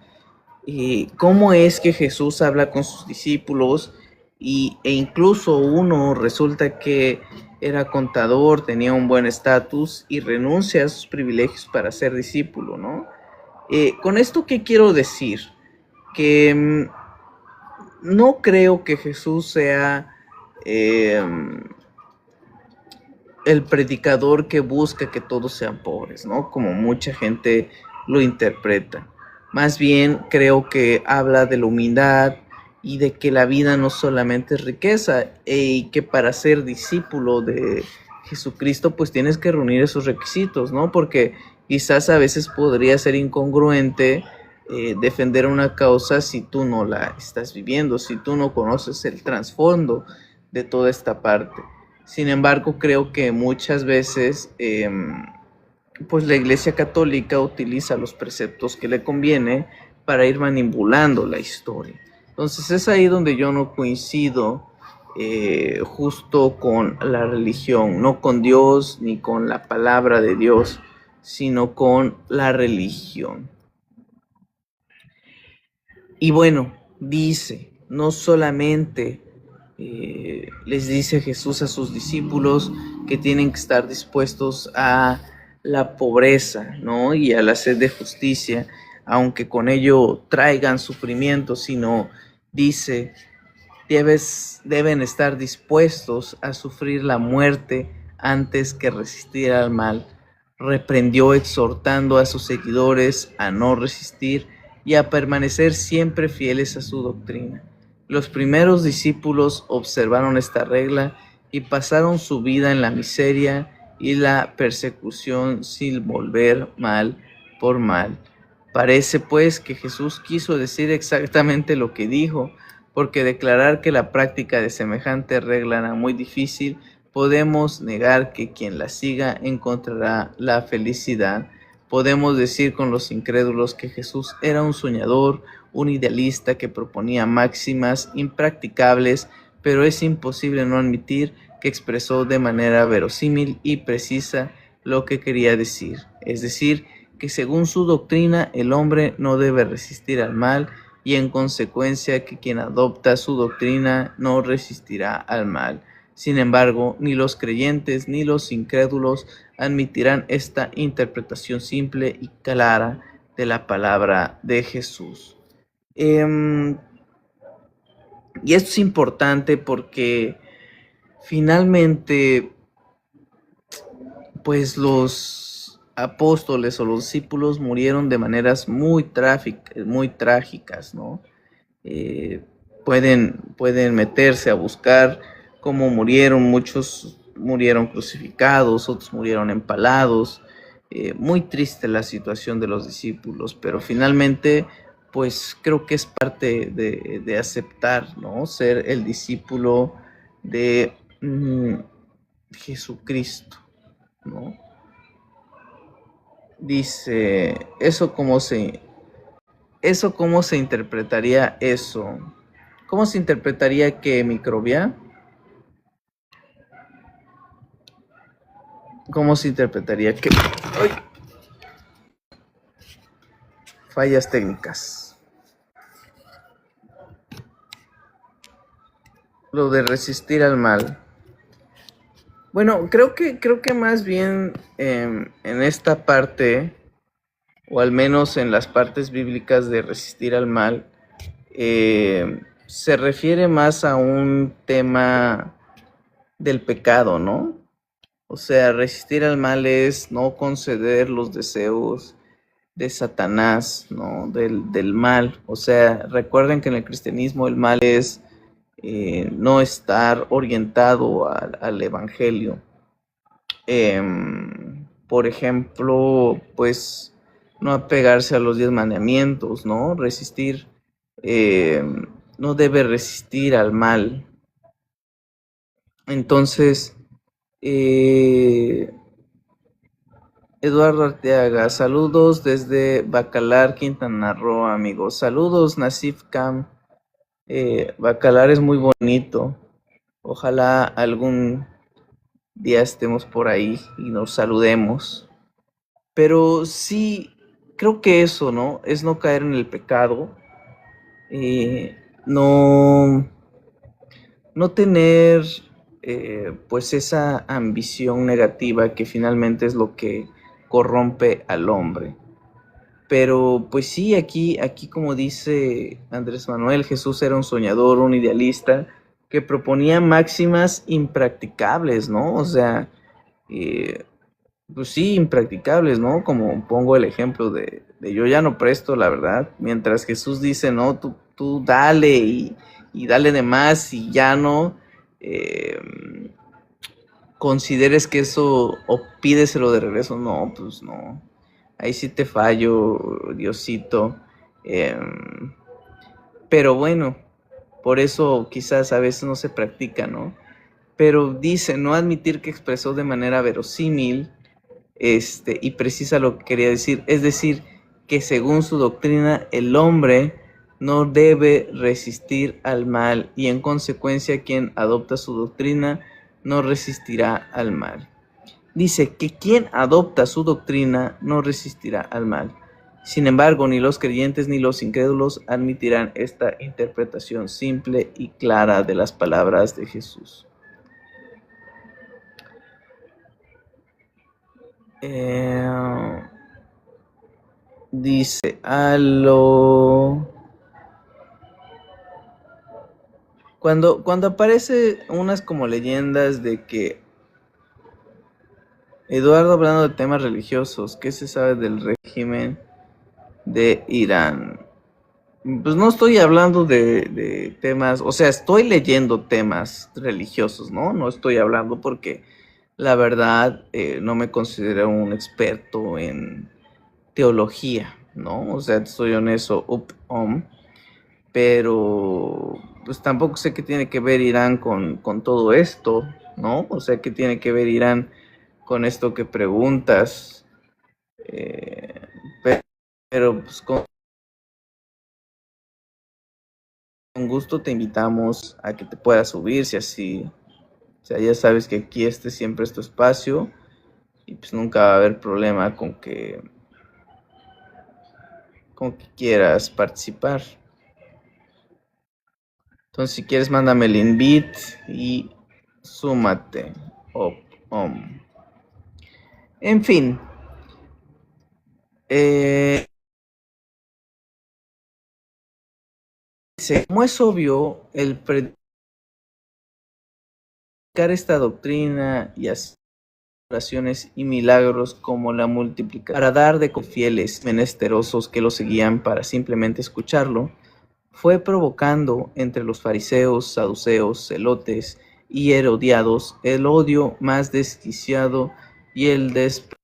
Speaker 1: cómo es que Jesús habla con sus discípulos e incluso uno resulta que era contador, tenía un buen estatus y renuncia a sus privilegios para ser discípulo, ¿no? Con esto, ¿qué quiero decir? Que no creo que Jesús sea el predicador que busca que todos sean pobres, ¿no? Como mucha gente lo interpreta. Más bien creo que habla de la humildad y de que la vida no solamente es riqueza y que para ser discípulo de Jesucristo pues tienes que reunir esos requisitos, ¿no? Porque quizás a veces podría ser incongruente defender una causa si tú no la estás viviendo, si tú no conoces el trasfondo de toda esta parte. Sin embargo, creo que muchas veces pues la Iglesia Católica utiliza los preceptos que le conviene para ir manipulando la historia. Entonces es ahí donde yo no coincido justo con la religión, no con Dios ni con la palabra de Dios, sino con la religión. Y bueno, dice, no solamente les dice Jesús a sus discípulos que tienen que estar dispuestos a la pobreza, ¿no? Y a la sed de justicia, aunque con ello traigan sufrimiento, sino dice, deben estar dispuestos a sufrir la muerte antes que resistir al mal. Reprendió exhortando a sus seguidores a no resistir y a permanecer siempre fieles a su doctrina. Los primeros discípulos observaron esta regla y pasaron su vida en la miseria y la persecución sin volver mal por mal. Parece pues que Jesús quiso decir exactamente lo que dijo, porque declarar que la práctica de semejante regla era muy difícil, podemos negar que quien la siga encontrará la felicidad. Podemos decir con los incrédulos que Jesús era un soñador, un idealista que proponía máximas impracticables, pero es imposible no admitir que expresó de manera verosímil y precisa lo que quería decir, es decir, que según su doctrina el hombre no debe resistir al mal y en consecuencia que quien adopta su doctrina no resistirá al mal. Sin embargo, ni los creyentes ni los incrédulos admitirán esta interpretación simple y clara de la palabra de Jesús. Y esto es importante porque finalmente, pues los apóstoles o los discípulos murieron de maneras muy trágicas, ¿no? Pueden meterse a buscar cómo murieron, muchos murieron crucificados, otros murieron empalados. Muy triste la situación de los discípulos, pero finalmente pues creo que es parte de aceptar, ¿no? Ser el discípulo de Jesucristo, ¿no? Dice, ¿eso cómo se interpretaría eso? ¿Cómo se interpretaría que microbia? ¿Cómo se interpretaría que... ¡Ay! Fallas técnicas. Lo de resistir al mal. Bueno, creo que más bien en esta parte, o al menos en las partes bíblicas de resistir al mal, se refiere más a un tema del pecado, ¿no? O sea, resistir al mal es no conceder los deseos de Satanás, ¿no? Del mal. O sea, recuerden que en el cristianismo el mal es no estar orientado al Evangelio. Por ejemplo, pues no apegarse a los 10 mandamientos, ¿no? Resistir, no debe resistir al mal. Entonces, eh, Eduardo Arteaga, saludos desde Bacalar, Quintana Roo, amigos. Saludos, Nasif Cam. Bacalar es muy bonito. Ojalá algún día estemos por ahí y nos saludemos. Pero sí, creo que eso, ¿no? Es no caer en el pecado. No, no tener pues esa ambición negativa que finalmente es lo que corrompe al hombre. Pero pues sí, aquí como dice Andrés Manuel, Jesús era un soñador, un idealista, que proponía máximas impracticables, ¿no? O sea, eh, pues sí, impracticables, ¿no? Como pongo el ejemplo de yo ya no presto, la verdad, mientras Jesús dice, no, tú dale y dale de más y ya no eh, consideres que eso o pídeselo de regreso, no, pues no, ahí sí te fallo, Diosito. Eh, pero bueno, por eso quizás a veces no se practica, ¿no? Pero dice, no admitir que expresó de manera verosímil y precisa lo que quería decir, es decir, que según su doctrina el hombre no debe resistir al mal y en consecuencia quien adopta su doctrina no resistirá al mal. Dice que quien adopta su doctrina no resistirá al mal. Sin embargo, ni los creyentes ni los incrédulos admitirán esta interpretación simple y clara de las palabras de Jesús. Dice, cuando aparece unas como leyendas de que Eduardo hablando de temas religiosos, ¿qué se sabe del régimen de Irán? Pues no estoy hablando de temas, o sea, estoy leyendo temas religiosos, ¿no? No estoy hablando porque la verdad no me considero un experto en teología, ¿no? O sea, soy honesto, pero pues tampoco sé qué tiene que ver Irán con todo esto, ¿no? O sea, qué tiene que ver Irán con esto que preguntas. Eh, pero pues con gusto te invitamos a que te puedas subir, si así, o sea, ya sabes que aquí siempre es tu espacio y pues nunca va a haber problema con que quieras participar. Entonces, si quieres, mándame el invite y súmate. Op, om. En fin, eh, como es obvio, el predicar esta doctrina y hacer oraciones y milagros como la multiplicación para dar de fieles menesterosos que lo seguían para simplemente escucharlo, fue provocando entre los fariseos, saduceos, celotes y herodiados el odio más desquiciado y el desprecio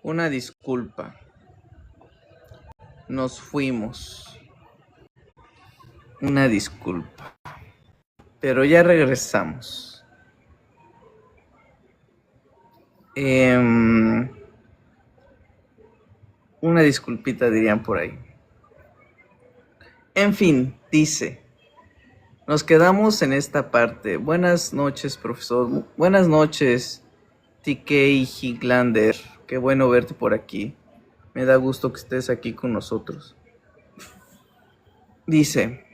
Speaker 1: Una disculpa. Nos fuimos. Una disculpa. Pero ya regresamos. Una disculpita dirían por ahí. En fin, dice. Nos quedamos en esta parte. Buenas noches, profesor. Buenas noches, TK Higlander. Qué bueno verte por aquí. Me da gusto que estés aquí con nosotros. Dice,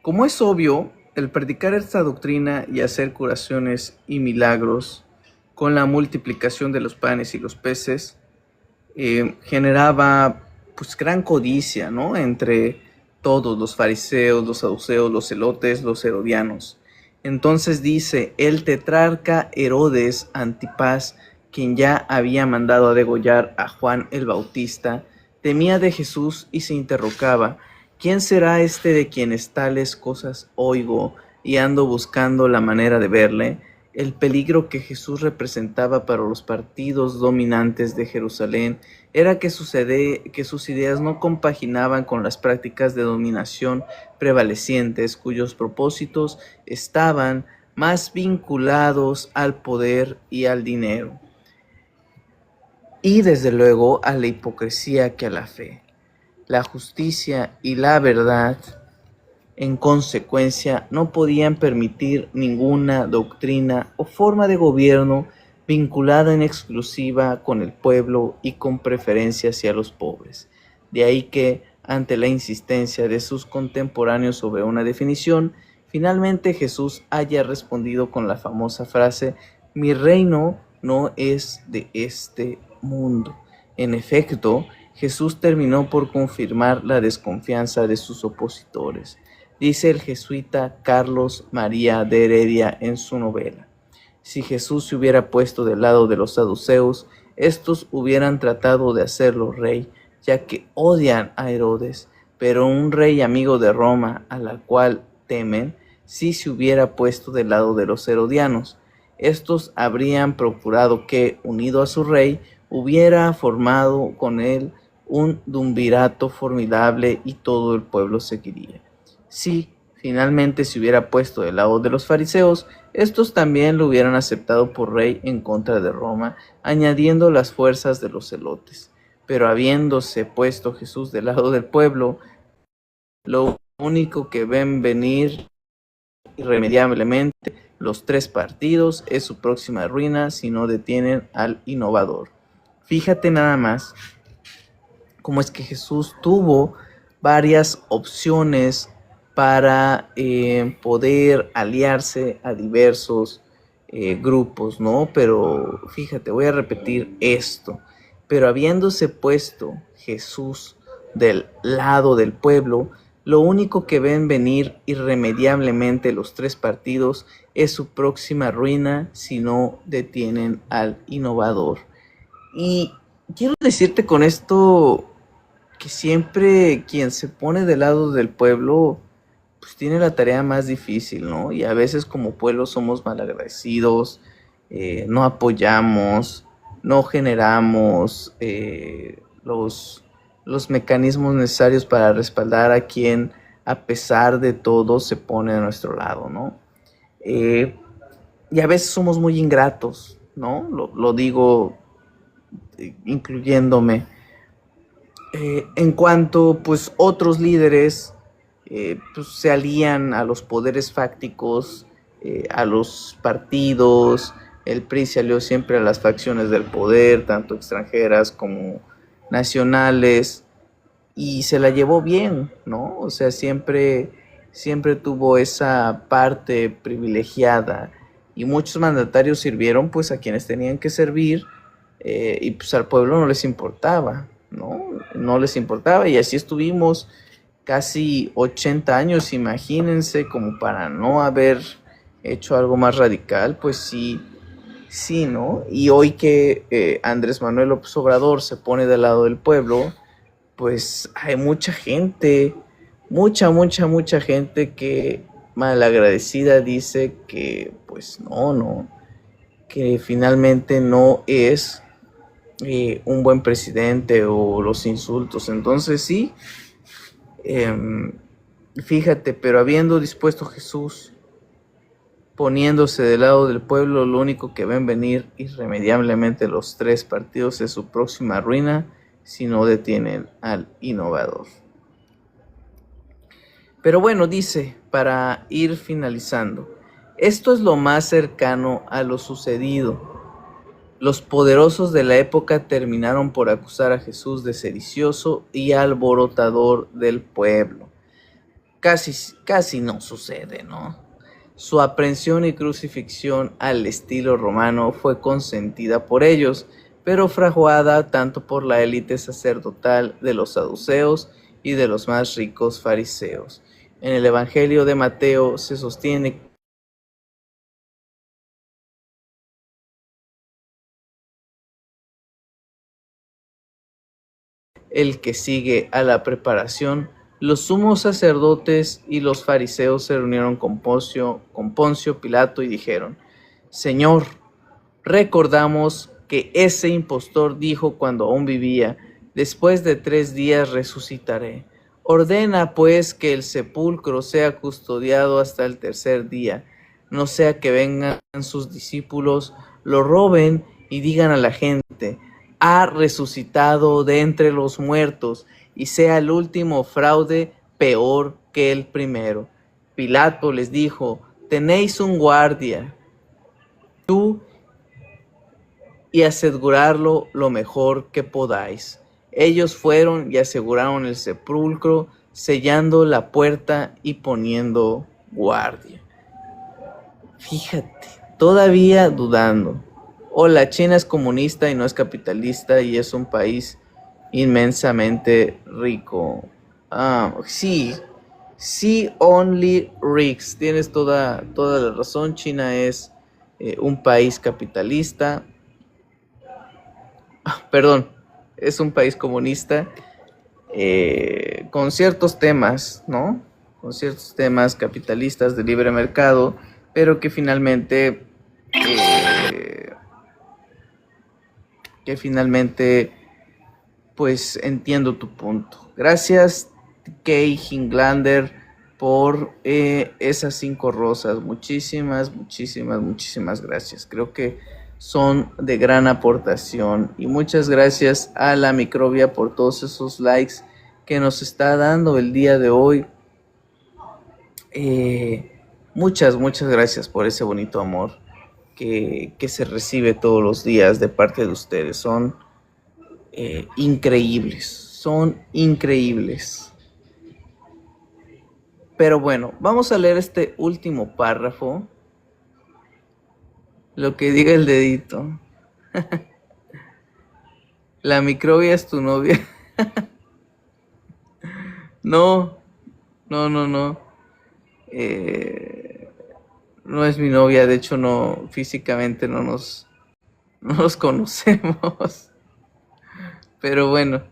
Speaker 1: como es obvio, el predicar esta doctrina y hacer curaciones y milagros con la multiplicación de los panes y los peces generaba pues gran codicia, ¿no? Entre todos los fariseos, los saduceos, los celotes, los herodianos. Entonces dice, el tetrarca Herodes Antipas, quien ya había mandado a degollar a Juan el Bautista, temía de Jesús y se interrogaba, ¿quién será este de quienes tales cosas oigo y ando buscando la manera de verle? El peligro que Jesús representaba para los partidos dominantes de Jerusalén era que sus ideas no compaginaban con las prácticas de dominación prevalecientes, cuyos propósitos estaban más vinculados al poder y al dinero, y desde luego a la hipocresía que a la fe. La justicia y la verdad, en consecuencia, no podían permitir ninguna doctrina o forma de gobierno vinculada en exclusiva con el pueblo y con preferencia hacia los pobres. De ahí que, ante la insistencia de sus contemporáneos sobre una definición, finalmente Jesús haya respondido con la famosa frase: «Mi reino no es de este mundo». En efecto, Jesús terminó por confirmar la desconfianza de sus opositores. Dice el jesuita Carlos María de Heredia en su novela: si Jesús se hubiera puesto del lado de los saduceos, estos hubieran tratado de hacerlo rey, ya que odian a Herodes, pero un rey amigo de Roma, a la cual temen, si se hubiera puesto del lado de los herodianos. Estos habrían procurado que, unido a su rey, hubiera formado con él un triunvirato formidable y todo el pueblo seguiría. Si finalmente se hubiera puesto del lado de los fariseos, estos también lo hubieran aceptado por rey en contra de Roma, añadiendo las fuerzas de los celotes. Pero habiéndose puesto Jesús del lado del pueblo, lo único que ven venir irremediablemente los tres partidos es su próxima ruina si no detienen al innovador. Fíjate nada más cómo es que Jesús tuvo varias opciones para poder aliarse a diversos grupos, ¿no? Pero fíjate, voy a repetir esto. Pero habiéndose puesto Jesús del lado del pueblo, lo único que ven venir irremediablemente los tres partidos es su próxima ruina si no detienen al innovador. Y quiero decirte con esto que siempre quien se pone del lado del pueblo pues tiene la tarea más difícil, ¿no? Y a veces como pueblo somos malagradecidos, no apoyamos, no generamos los mecanismos necesarios para respaldar a quien a pesar de todo se pone de nuestro lado, ¿no? Y a veces somos muy ingratos, ¿no? Lo digo incluyéndome. En cuanto pues otros líderes pues, se alían a los poderes fácticos, a los partidos. El PRI se alió siempre a las facciones del poder, tanto extranjeras como nacionales, y se la llevó bien, ¿no? O sea, siempre tuvo esa parte privilegiada, y muchos mandatarios sirvieron pues a quienes tenían que servir, y pues al pueblo no les importaba, ¿no? No les importaba, y así estuvimos casi 80 años, imagínense, como para no haber hecho algo más radical. Pues sí, ¿no? Y hoy que Andrés Manuel López Obrador se pone del lado del pueblo, pues hay mucha gente, mucha gente que malagradecida dice que pues no, que finalmente no es un buen presidente o los insultos. Entonces sí, fíjate, pero habiendo dispuesto Jesús, poniéndose del lado del pueblo, lo único que ven venir irremediablemente los tres partidos es su próxima ruina si no detienen al innovador. Pero bueno, dice, para ir finalizando, esto es lo más cercano a lo sucedido. Los poderosos de la época terminaron por acusar a Jesús de sedicioso y alborotador del pueblo. Casi no sucede, ¿no? Su aprehensión y crucifixión al estilo romano fue consentida por ellos, pero fraguada tanto por la élite sacerdotal de los saduceos y de los más ricos fariseos. En el Evangelio de Mateo se sostiene el que sigue a la preparación. Los sumos sacerdotes y los fariseos se reunieron con Poncio Pilato y dijeron: Señor, recordamos que ese impostor dijo cuando aún vivía: después de 3 días resucitaré. Ordena pues que el sepulcro sea custodiado hasta el 3er día, no sea que vengan sus discípulos, lo roben y digan a la gente: ha resucitado de entre los muertos, y sea el último fraude peor que el primero. Pilato les dijo: tenéis un guardia, tú y asegurarlo lo mejor que podáis. Ellos fueron y aseguraron el sepulcro, sellando la puerta y poniendo guardia. Fíjate, todavía dudando. La China es comunista y no es capitalista y es un país inmensamente rico. Sí, only rich. Tienes toda la razón. China es un país capitalista. Perdón, es un país comunista con ciertos temas, ¿no? Con ciertos temas capitalistas de libre mercado, pero que finalmente pues entiendo tu punto. Gracias, Kay Hinglander, por esas 5 rosas. Muchísimas gracias. Creo que son de gran aportación. Y muchas gracias a la microbia por todos esos likes que nos está dando el día de hoy. Muchas gracias por ese bonito amor que se recibe todos los días de parte de ustedes. Son increíbles. Pero bueno, vamos a leer este último párrafo. Lo que diga el dedito. La microbia es tu novia. No. No es mi novia, de hecho no, físicamente no nos conocemos. Pero bueno,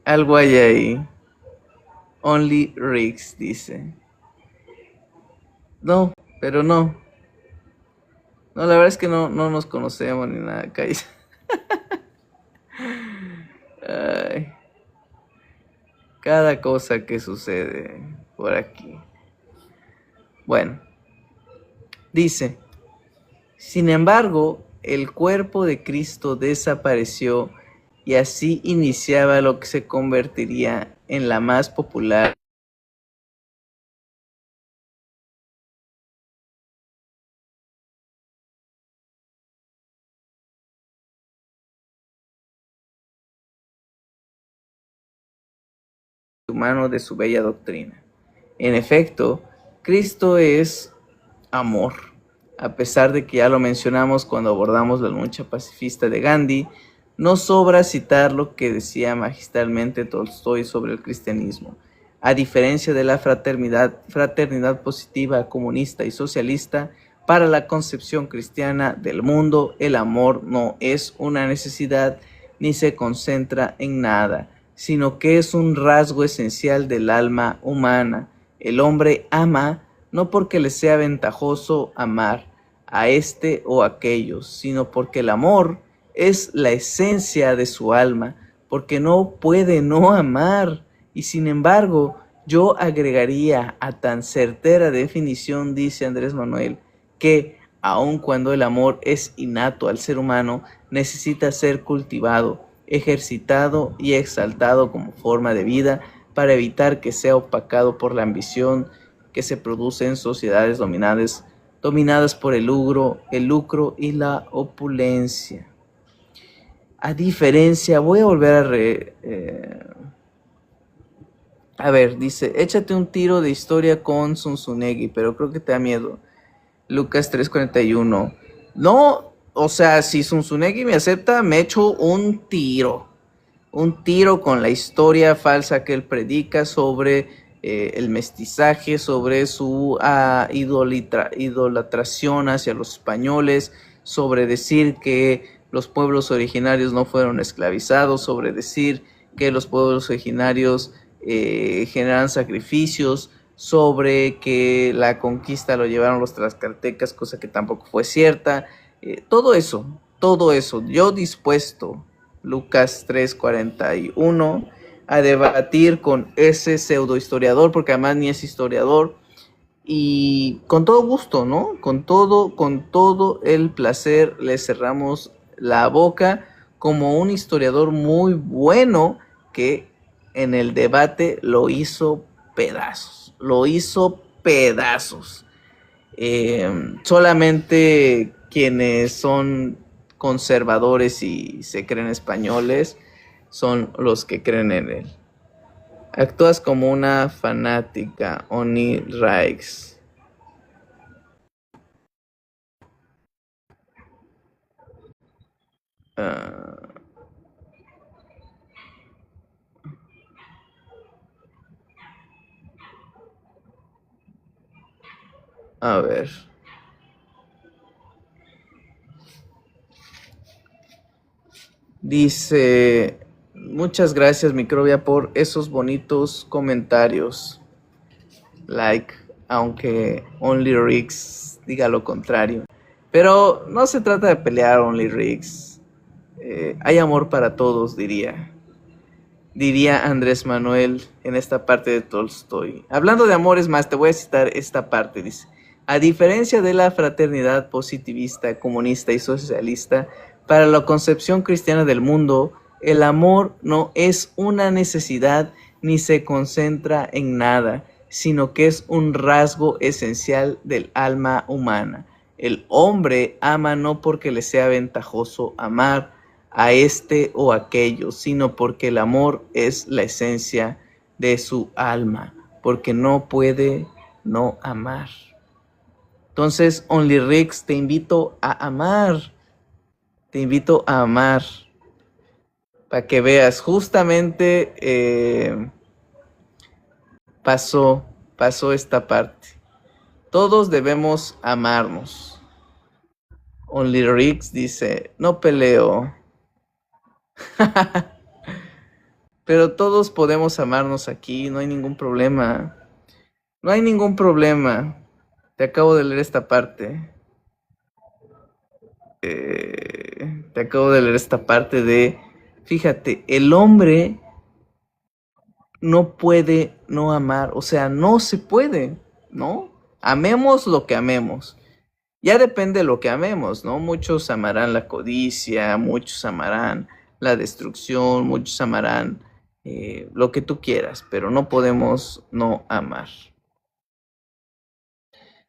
Speaker 1: algo hay ahí. Only Riggs dice. No, pero no. No, la verdad es que no nos conocemos ni nada, Kais. Ay, cada cosa que sucede por aquí. Bueno, dice: sin embargo, el cuerpo de Cristo desapareció y así iniciaba lo que se convertiría en la más popular humano de su bella doctrina. En efecto, Cristo es amor. A pesar de que ya lo mencionamos cuando abordamos la lucha pacifista de Gandhi, no sobra citar lo que decía magistralmente Tolstoy sobre el cristianismo. A diferencia de la fraternidad positiva, comunista y socialista, para la concepción cristiana del mundo, el amor no es una necesidad ni se concentra en nada, sino que es un rasgo esencial del alma humana. El hombre ama no porque le sea ventajoso amar a este o aquellos, sino porque el amor es la esencia de su alma, porque no puede no amar. Y sin embargo, yo agregaría a tan certera definición, dice Andrés Manuel, que aun cuando el amor es innato al ser humano, necesita ser cultivado, ejercitado y exaltado como forma de vida para evitar que sea opacado por la ambición que se produce en sociedades dominadas por el lucro y la opulencia. A diferencia, voy a volver a ver, dice, échate un tiro de historia con Zunzunegui, pero creo que te da miedo. Lucas 3:41. No, o sea, si Zunzunegui me acepta, me echo un tiro. Un tiro con la historia falsa que él predica sobre el mestizaje, sobre su idolatración hacia los españoles, sobre decir que los pueblos originarios no fueron esclavizados, sobre decir que los pueblos originarios generan sacrificios, sobre que la conquista lo llevaron los tlaxcaltecas, cosa que tampoco fue cierta. Todo eso, yo dispuesto, Lucas 3:41, a debatir con ese pseudo historiador, porque además ni es historiador, y con todo gusto, ¿no? Con todo el placer le cerramos la boca como un historiador muy bueno que en el debate lo hizo pedazos. Solamente quienes son conservadores y se creen españoles son los que creen en él. Actúas como una fanática, Oni Rikes. A ver. Dice, muchas gracias Microbia por esos bonitos comentarios. Like, aunque Only Riggs diga lo contrario. Pero no se trata de pelear, Only Riggs. Hay amor para todos, diría Andrés Manuel en esta parte de Tolstoy. Hablando de amores más, te voy a citar esta parte. Dice, a diferencia de la fraternidad positivista, comunista y socialista, para la concepción cristiana del mundo, el amor no es una necesidad ni se concentra en nada, sino que es un rasgo esencial del alma humana. El hombre ama no porque le sea ventajoso amar a este o aquello, sino porque el amor es la esencia de su alma, porque no puede no amar. Entonces, Only Rix, te invito a amar, para que veas, justamente pasó esta parte. Todos debemos amarnos. Only Rix dice, no peleo. Pero todos podemos amarnos aquí, no hay ningún problema. No hay ningún problema. Te acabo de leer esta parte. Te acabo de leer esta parte de, fíjate, el hombre no puede no amar, o sea, no se puede, ¿no? Amemos lo que amemos. Ya depende de lo que amemos, ¿no? Muchos amarán la codicia, muchos amarán la destrucción, muchos amarán lo que tú quieras, pero no podemos no amar.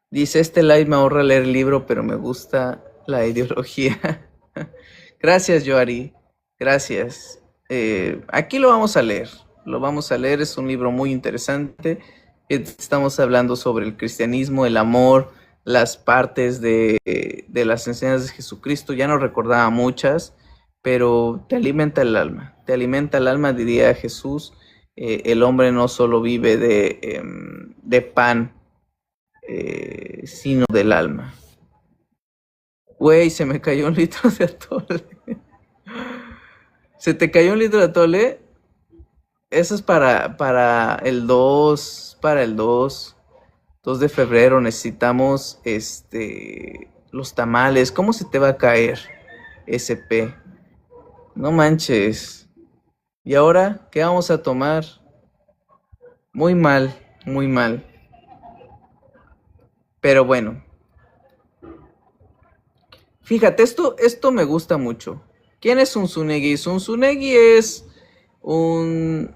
Speaker 1: Dice, este live me ahorra leer el libro, pero me gusta la ideología. Gracias, Joari. Gracias. Aquí lo vamos a leer. Es un libro muy interesante. Estamos hablando sobre el cristianismo, el amor, las partes de las enseñanzas de Jesucristo. Ya no recordaba muchas, pero te alimenta el alma. Te alimenta el alma, diría Jesús. El hombre no solo vive de pan, sino del alma. Güey, se me cayó un litro de atole. ¿Se te cayó un litro de atole? Eso es para el 2, para el 2 de febrero. Necesitamos los tamales. ¿Cómo se te va a caer, SP? No manches. ¿Y ahora qué vamos a tomar? Muy mal, muy mal. Pero bueno, fíjate, esto me gusta mucho. ¿Quién es Zunzunegui? Zunzunegui es un,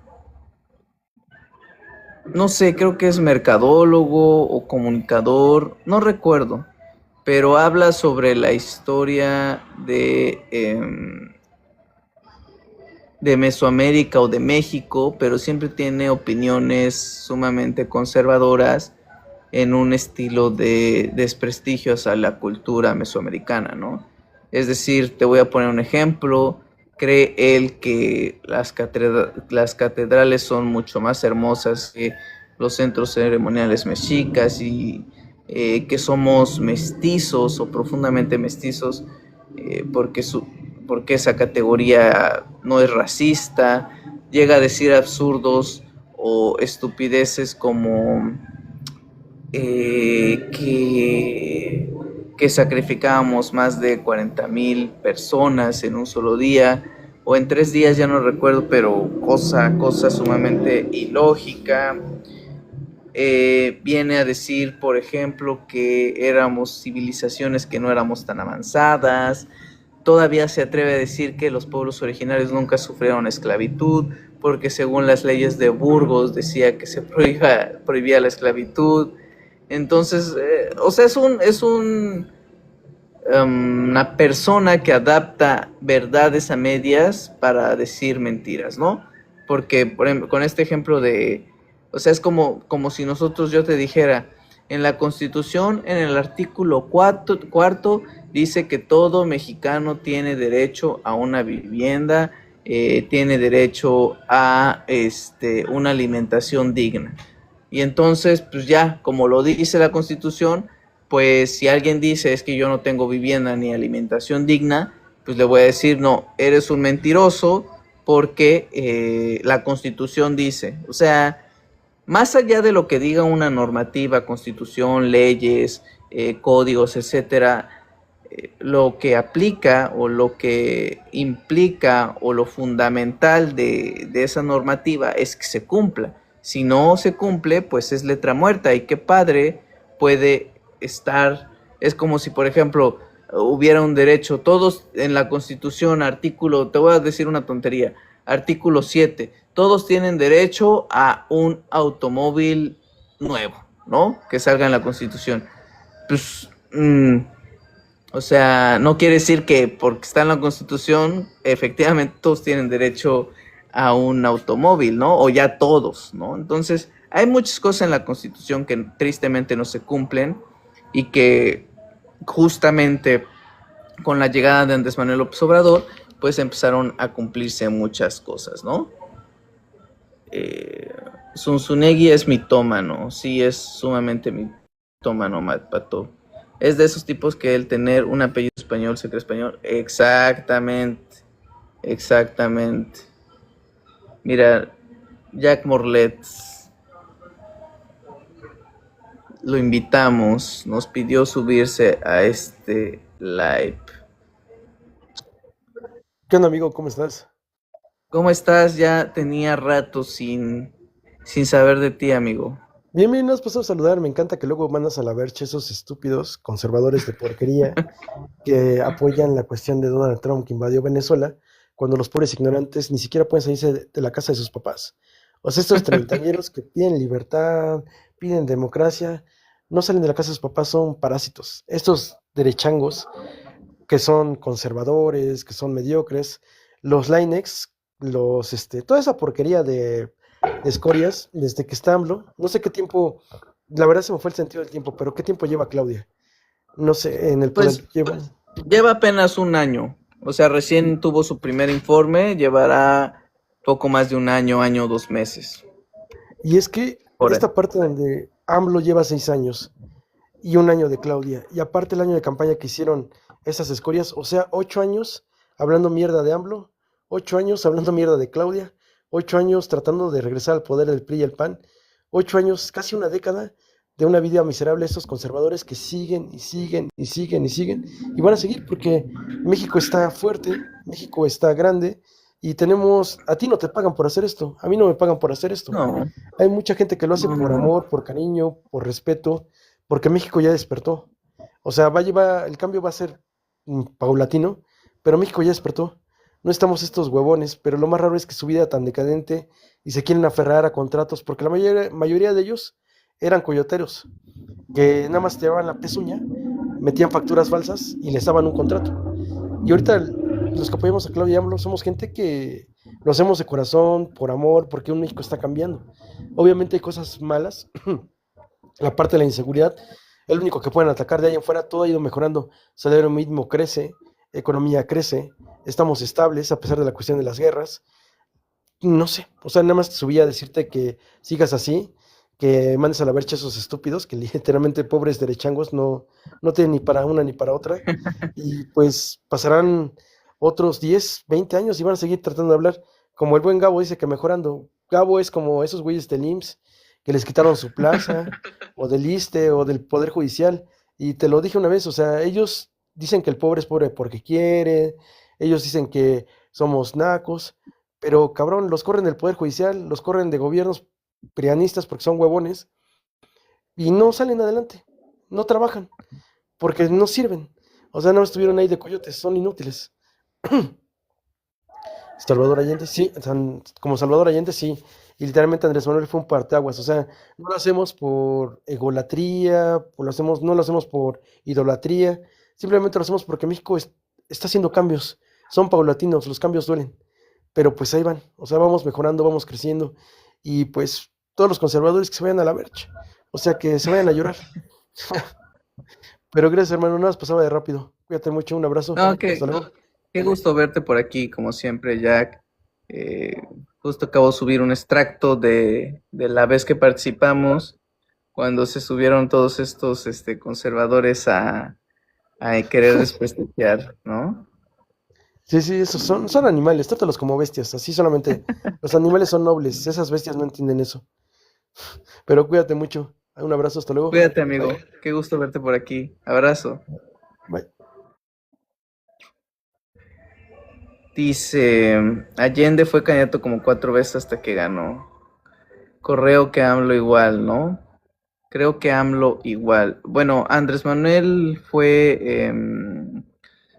Speaker 1: no sé, creo que es mercadólogo o comunicador, no recuerdo, pero habla sobre la historia de Mesoamérica o de México, pero siempre tiene opiniones sumamente conservadoras en un estilo de desprestigio hacia la cultura mesoamericana, ¿no? Es decir, te voy a poner un ejemplo, cree él que las catedrales son mucho más hermosas que los centros ceremoniales mexicas y que somos mestizos o profundamente mestizos porque, porque esa categoría no es racista, llega a decir absurdos o estupideces como que sacrificábamos más de 40,000 personas en un solo día o en 3 días, ya no recuerdo, pero cosa sumamente ilógica. Viene a decir, por ejemplo, que éramos civilizaciones que no éramos tan avanzadas. Todavía se atreve a decir que los pueblos originarios nunca sufrieron esclavitud, porque según las leyes de Burgos decía que se prohibía la esclavitud. Entonces, o sea, una persona que adapta verdades a medias para decir mentiras, ¿no? Porque, por ejemplo, con este ejemplo de, o sea, es como si nosotros, yo te dijera, en la Constitución, en el artículo cuarto, dice que todo mexicano tiene derecho a una vivienda, tiene derecho a una alimentación digna. Y entonces, pues ya, como lo dice la Constitución, pues si alguien dice es que yo no tengo vivienda ni alimentación digna, pues le voy a decir, no, eres un mentiroso porque la Constitución dice, o sea, más allá de lo que diga una normativa, constitución, leyes, códigos, etcétera, lo que aplica o lo que implica o lo fundamental de esa normativa es que se cumpla. Si no se cumple, pues es letra muerta. Y qué padre puede estar, es como si, por ejemplo, hubiera un derecho, todos en la Constitución, artículo, te voy a decir una tontería, artículo 7, todos tienen derecho a un automóvil nuevo, ¿no? Que salga en la Constitución. Pues, o sea, no quiere decir que porque está en la Constitución, efectivamente todos tienen derecho a un automóvil, ¿no? O ya todos, ¿no? Entonces, hay muchas cosas en la Constitución que tristemente no se cumplen y que justamente con la llegada de Andrés Manuel López Obrador, pues empezaron a cumplirse muchas cosas, ¿no? Zunzunegui es mitómano, sí es sumamente mitómano, Pato. Es de esos tipos que el tener un apellido español se cree español. Exactamente, exactamente. Mira, Jack Morlet, lo invitamos, nos pidió subirse a este live.
Speaker 2: ¿Qué onda, amigo? ¿Cómo estás?
Speaker 1: ¿Cómo estás? Ya tenía rato sin saber de ti, amigo.
Speaker 2: Bien, bien, nos pasó a saludar. Me encanta que luego mandas a la verche esos estúpidos conservadores de porquería que apoyan la cuestión de Donald Trump que invadió Venezuela, cuando los pobres ignorantes ni siquiera pueden salirse de la casa de sus papás. O sea, estos treintañeros que piden libertad, piden democracia, no salen de la casa de sus papás, son parásitos. Estos derechangos que son conservadores, que son mediocres, los Linex, toda esa porquería de escorias, desde que está AMLO, no sé qué tiempo, la verdad se me fue el sentido del tiempo, pero qué tiempo lleva Claudia, no sé, en el poder
Speaker 1: Pues
Speaker 2: lleva.
Speaker 1: lleva apenas un año. O sea, recién tuvo su primer informe, llevará poco más de un año, año, 2 meses.
Speaker 2: Y es que
Speaker 1: Por ahí.
Speaker 2: esta parte donde AMLO lleva 6 años y un año de Claudia, y aparte el año de campaña que hicieron esas escorias, o sea, 8 años hablando mierda de AMLO, 8 años hablando mierda de Claudia, 8 años tratando de regresar al poder del PRI y el PAN, 8 años, casi una década, de una vida miserable a estos conservadores que siguen y siguen y siguen y siguen y van a seguir porque México está fuerte, México está grande y tenemos, a ti no te pagan por hacer esto, a mí no me pagan por hacer esto.
Speaker 1: No,
Speaker 2: Hay mucha gente que lo hace
Speaker 1: no,
Speaker 2: por
Speaker 1: no.
Speaker 2: amor, por cariño, por respeto, porque México ya despertó. O sea, el cambio va a ser paulatino, pero México ya despertó. No estamos estos huevones, pero lo más raro es que su vida tan decadente y se quieren aferrar a contratos, porque la mayoría de ellos eran coyoteros, que nada más te llevaban la pezuña, metían facturas falsas y les daban un contrato. Y ahorita los que apoyamos a Claudia AMLO somos gente que lo hacemos de corazón, por amor, porque un México está cambiando. Obviamente hay cosas malas, la parte de la inseguridad, el único que pueden atacar de ahí en fuera, todo ha ido mejorando. Salario mínimo crece, economía crece, estamos estables a pesar de la cuestión de las guerras. No sé, o sea, nada más te subía a decirte que sigas así, que mandes a la vercha a esos estúpidos, que literalmente pobres derechangos no tienen ni para una ni para otra, y pues pasarán otros 10 20 años y van a seguir tratando de hablar, como el buen Gabo dice que mejorando. Gabo es como esos güeyes del IMSS, que les quitaron su plaza, o del ISSSTE, o del Poder Judicial, y te lo dije una vez, o sea, ellos dicen que el pobre es pobre porque quiere, ellos dicen que somos nacos, pero cabrón, los corren del Poder Judicial, los corren de gobiernos prianistas porque son huevones y no salen adelante, no trabajan porque no sirven. O sea, no estuvieron ahí de coyotes, son inútiles. Salvador Allende, sí, como Salvador Allende, sí. Y literalmente Andrés Manuel fue un parteaguas. O sea, no lo hacemos por egolatría, no lo hacemos por idolatría, simplemente lo hacemos porque México está haciendo cambios. Son paulatinos, los cambios duelen. Pero pues ahí van. O sea, vamos mejorando, vamos creciendo. Y pues todos los conservadores que se vayan a la vercha. O sea, que se vayan a llorar. Pero gracias, hermano. Nada más pasaba de rápido. Cuídate mucho, un abrazo.
Speaker 1: No,
Speaker 2: Hasta luego.
Speaker 1: qué gusto verte por aquí, como siempre, Jack. Eh, Justo acabo de subir un extracto de la vez que participamos, cuando se subieron todos estos conservadores a querer desprestigiar, ¿no?
Speaker 2: Sí, sí, esos son animales, trátalos como bestias, así solamente. Los animales son nobles, esas bestias no entienden eso. Pero cuídate mucho. Un abrazo, hasta luego.
Speaker 1: Cuídate, amigo.
Speaker 2: Bye.
Speaker 1: Qué gusto verte por aquí. Abrazo.
Speaker 2: Bye.
Speaker 1: Dice, Allende fue candidato como 4 veces hasta que ganó. Correo que AMLO igual, ¿no? Creo que AMLO igual. Bueno, Andrés Manuel fue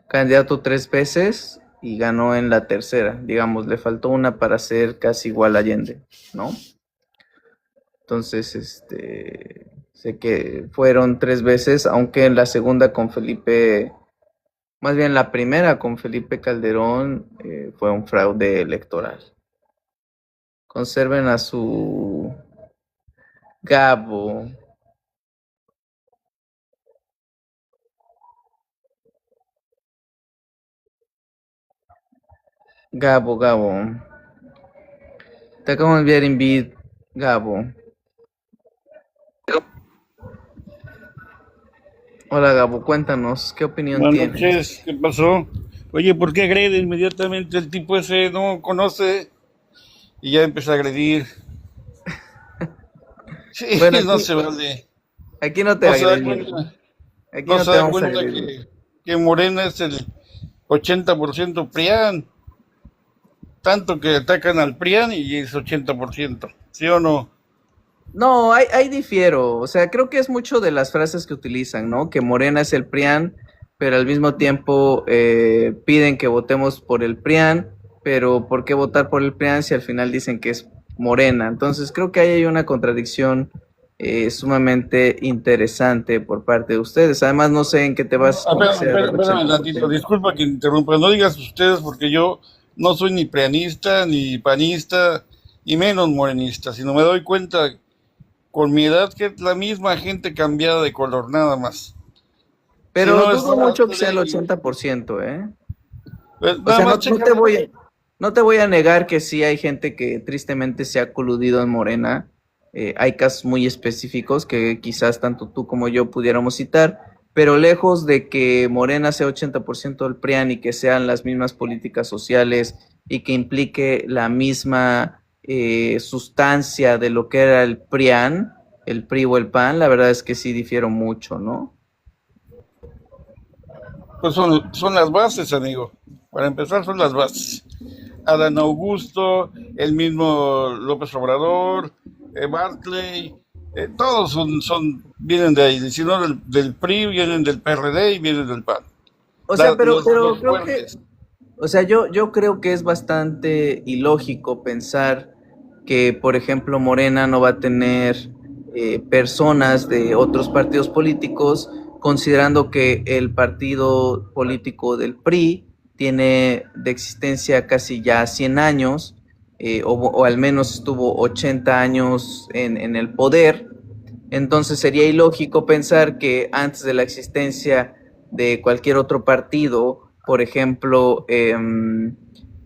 Speaker 1: candidato 3 veces y ganó en la tercera. Digamos, le faltó una para ser casi igual a Allende, ¿no? Entonces, sé que fueron 3 veces, aunque en la segunda con Felipe, más bien la primera con Felipe Calderón, fue un fraude electoral. Conserven a su Gabo. Gabo. Te acabo de enviar invite, Gabo. Hola Gabo, cuéntanos, ¿qué opinión
Speaker 3: Buenas
Speaker 1: tienes?
Speaker 3: noches, ¿qué pasó? Oye, ¿por qué agrede inmediatamente el tipo ese? No conoce y ya empieza a agredir. Sí,
Speaker 1: Bueno,
Speaker 3: no se vale.
Speaker 1: aquí no te
Speaker 3: No se da
Speaker 1: agredimos.
Speaker 3: cuenta,
Speaker 1: Aquí
Speaker 3: no
Speaker 1: no
Speaker 3: se
Speaker 1: te
Speaker 3: da
Speaker 1: vamos a
Speaker 3: cuenta
Speaker 1: agredir.
Speaker 3: que Morena es el 80% PRIAN. Tanto que atacan al PRIAN y es 80%. ¿Sí o no?
Speaker 1: No, ahí difiero. O sea, creo que es mucho de las frases que utilizan, ¿no? Que Morena es el PRIAN, pero al mismo tiempo piden que votemos por el PRIAN, pero ¿por qué votar por el PRIAN si al final dicen que es Morena? Entonces creo que ahí hay una contradicción sumamente interesante por parte de ustedes. Además, no sé en qué te vas con ese
Speaker 3: Espérame tantito,
Speaker 1: 80%.
Speaker 3: disculpa que interrumpa. No digas ustedes porque yo no soy ni prianista, ni panista, ni menos morenista, sino me doy cuenta con mi edad que es la misma gente cambiada de color, nada más. Si
Speaker 1: Pero
Speaker 3: no es
Speaker 1: dudo mucho que sea el
Speaker 3: fraude,
Speaker 1: 80%, ¿eh?
Speaker 3: pues
Speaker 1: O
Speaker 3: nada
Speaker 1: sea,
Speaker 3: más
Speaker 1: no te voy a negar que sí hay gente que tristemente se ha coludido en Morena. Hay casos muy específicos que quizás tanto tú como yo pudiéramos citar, pero lejos de que Morena sea 80% del PRIAN y que sean las mismas políticas sociales y que implique la misma sustancia de lo que era el PRIAN, el PRI o el PAN, la verdad es que sí difiero mucho, ¿no?
Speaker 3: Pues son las bases, amigo. Para empezar, son las bases. Adán Augusto, el mismo López Obrador, Barclay, todos vienen de ahí. Si no del PRI, vienen del PRD y vienen del PAN.
Speaker 1: O sea, pero
Speaker 3: Los
Speaker 1: creo que,
Speaker 3: fuertes.
Speaker 1: o sea, yo creo que es bastante ilógico pensar que, por ejemplo, Morena no va a tener personas de otros partidos políticos, considerando que el partido político del PRI tiene de existencia casi ya 100 años, o al menos estuvo 80 años en el poder. Entonces sería ilógico pensar que antes de la existencia de cualquier otro partido, por ejemplo,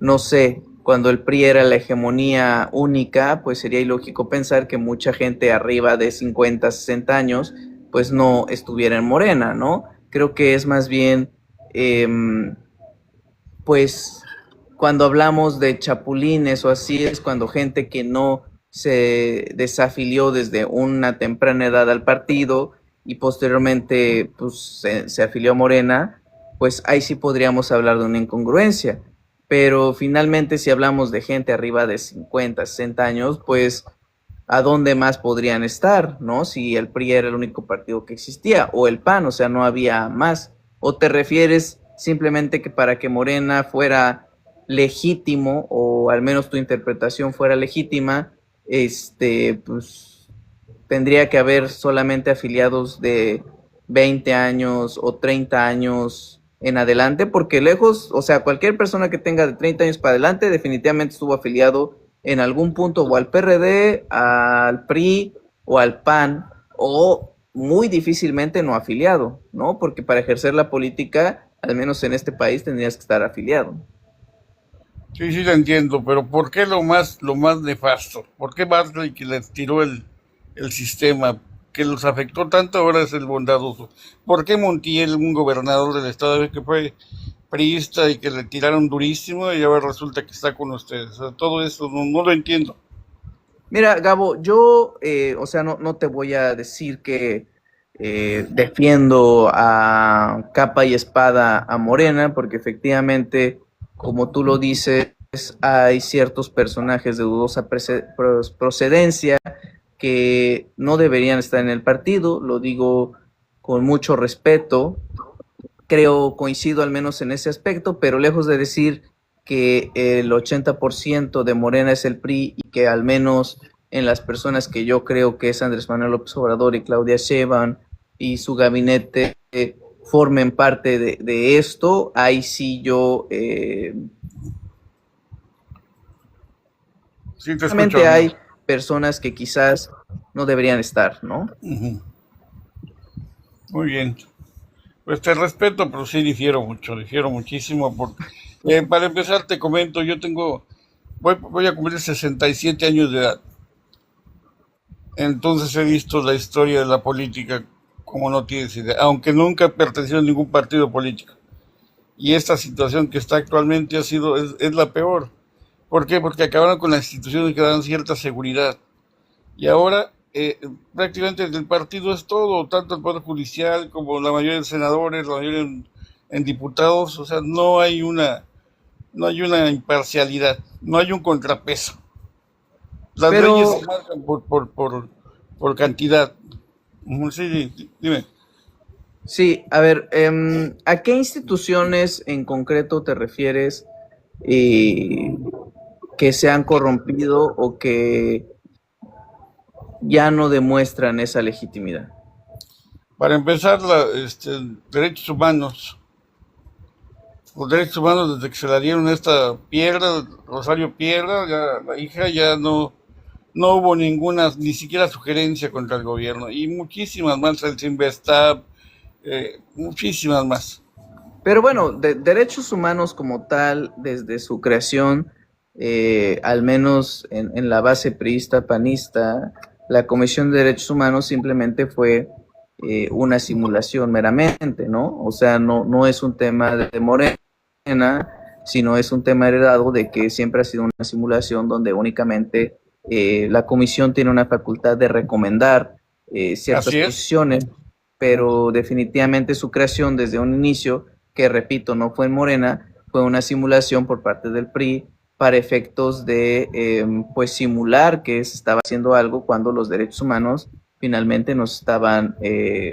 Speaker 1: no sé, cuando el PRI era la hegemonía única, pues sería ilógico pensar que mucha gente arriba de 50, 60 años, pues no estuviera en Morena, ¿no? Creo que es más bien, eh, pues, cuando hablamos de chapulines o así, es cuando gente que no se desafilió desde una temprana edad al partido y posteriormente pues, se afilió a Morena, pues ahí sí podríamos hablar de una incongruencia. Pero finalmente si hablamos de gente arriba de 50, 60 años, pues ¿a dónde más podrían estar, no? Si el PRI era el único partido que existía, o el PAN, o sea, no había más. ¿O te refieres simplemente que para que Morena fuera legítimo, o al menos tu interpretación fuera legítima, pues tendría que haber solamente afiliados de 20 años o 30 años en adelante? Porque lejos, o sea, cualquier persona que tenga de 30 años para adelante definitivamente estuvo afiliado en algún punto o al PRD, al PRI o al PAN, o muy difícilmente no afiliado, ¿no? Porque para ejercer la política, al menos en este país, tendrías que estar afiliado.
Speaker 3: Sí, sí, lo entiendo, pero ¿por qué lo más nefasto? ¿Por qué Barclay, que les tiró el sistema, que los afectó tanto, ahora es el bondadoso? ¿Por qué Montiel, un gobernador del estado que fue priista y que le tiraron durísimo y ahora resulta que está con ustedes? O sea, todo eso no lo entiendo.
Speaker 1: Mira, Gabo, yo, o sea, no te voy a decir que defiendo a capa y espada a Morena, porque efectivamente, como tú lo dices, hay ciertos personajes de dudosa procedencia que no deberían estar en el partido, lo digo con mucho respeto, creo, coincido al menos en ese aspecto, pero lejos de decir que el 80% de Morena es el PRI y que al menos en las personas que yo creo que es Andrés Manuel López Obrador y Claudia Sheinbaum y su gabinete formen parte de esto, ahí sí yo
Speaker 3: Sí, te escucho,
Speaker 1: realmente
Speaker 3: amigo.
Speaker 1: hay personas que quizás no deberían estar, ¿no?
Speaker 3: Ujú. Muy bien. Pues te respeto, pero sí difiero muchísimo. Para empezar, te comento, voy a cumplir 67 años de edad. Entonces he visto la historia de la política como no tienes idea, aunque nunca he pertenecido a ningún partido político. Y esta situación que está actualmente es la peor. ¿Por qué? Porque acabaron con las instituciones que dan cierta seguridad. Y ahora prácticamente el partido es todo, tanto el Poder Judicial como la mayoría de senadores, la mayoría en diputados. O sea, no hay una imparcialidad, no hay un contrapeso. Las leyes
Speaker 1: Pero
Speaker 3: se marcan por cantidad. Sí, dime.
Speaker 1: sí, a ver, ¿a qué instituciones en concreto te refieres eh, que se han corrompido o que ya no demuestran esa legitimidad?
Speaker 3: Para empezar, derechos humanos. Los derechos humanos, desde que se la dieron a esta Piedra, Rosario Piedra, ya, la hija, ya no hubo ninguna, ni siquiera sugerencia contra el gobierno. Y muchísimas más, el Sinvestab, muchísimas más.
Speaker 1: Pero bueno, derechos humanos como tal, desde su creación, al menos en la base priista, panista, la Comisión de Derechos Humanos simplemente fue una simulación meramente, ¿no? O sea, no es un tema de Morena, sino es un tema heredado de que siempre ha sido una simulación donde únicamente la comisión tiene una facultad de recomendar ciertas
Speaker 3: Así es.
Speaker 1: posiciones, pero definitivamente su creación desde un inicio, que repito, no fue en Morena, fue una simulación por parte del PRI para efectos de pues simular que se estaba haciendo algo cuando los derechos humanos finalmente nos estaban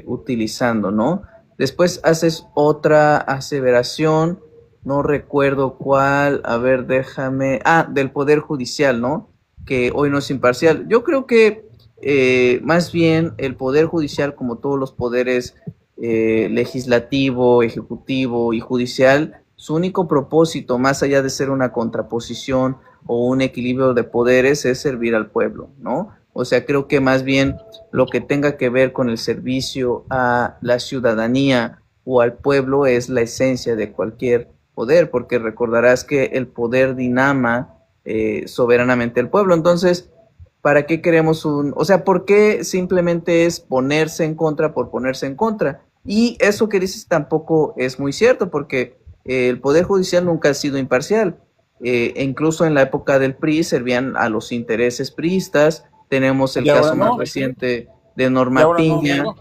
Speaker 1: utilizando, ¿no? Después haces otra aseveración, no recuerdo cuál, a ver, déjame, del Poder Judicial, ¿no? Que hoy no es imparcial. Yo creo que más bien el Poder Judicial, como todos los poderes legislativo, ejecutivo y judicial, su único propósito, más allá de ser una contraposición o un equilibrio de poderes, es servir al pueblo, ¿no? O sea, creo que más bien lo que tenga que ver con el servicio a la ciudadanía o al pueblo es la esencia de cualquier poder, porque recordarás que el poder dinama soberanamente el pueblo. Entonces, ¿para qué queremos o sea, por qué simplemente es ponerse en contra por ponerse en contra? Y eso que dices tampoco es muy cierto, porque el Poder Judicial nunca ha sido imparcial. E incluso en la época del PRI servían a los intereses priistas. Tenemos el
Speaker 3: Y ahora
Speaker 1: caso más
Speaker 3: no,
Speaker 1: reciente de
Speaker 3: y
Speaker 1: Norma
Speaker 3: ahora no,
Speaker 1: Piña.
Speaker 3: amigo.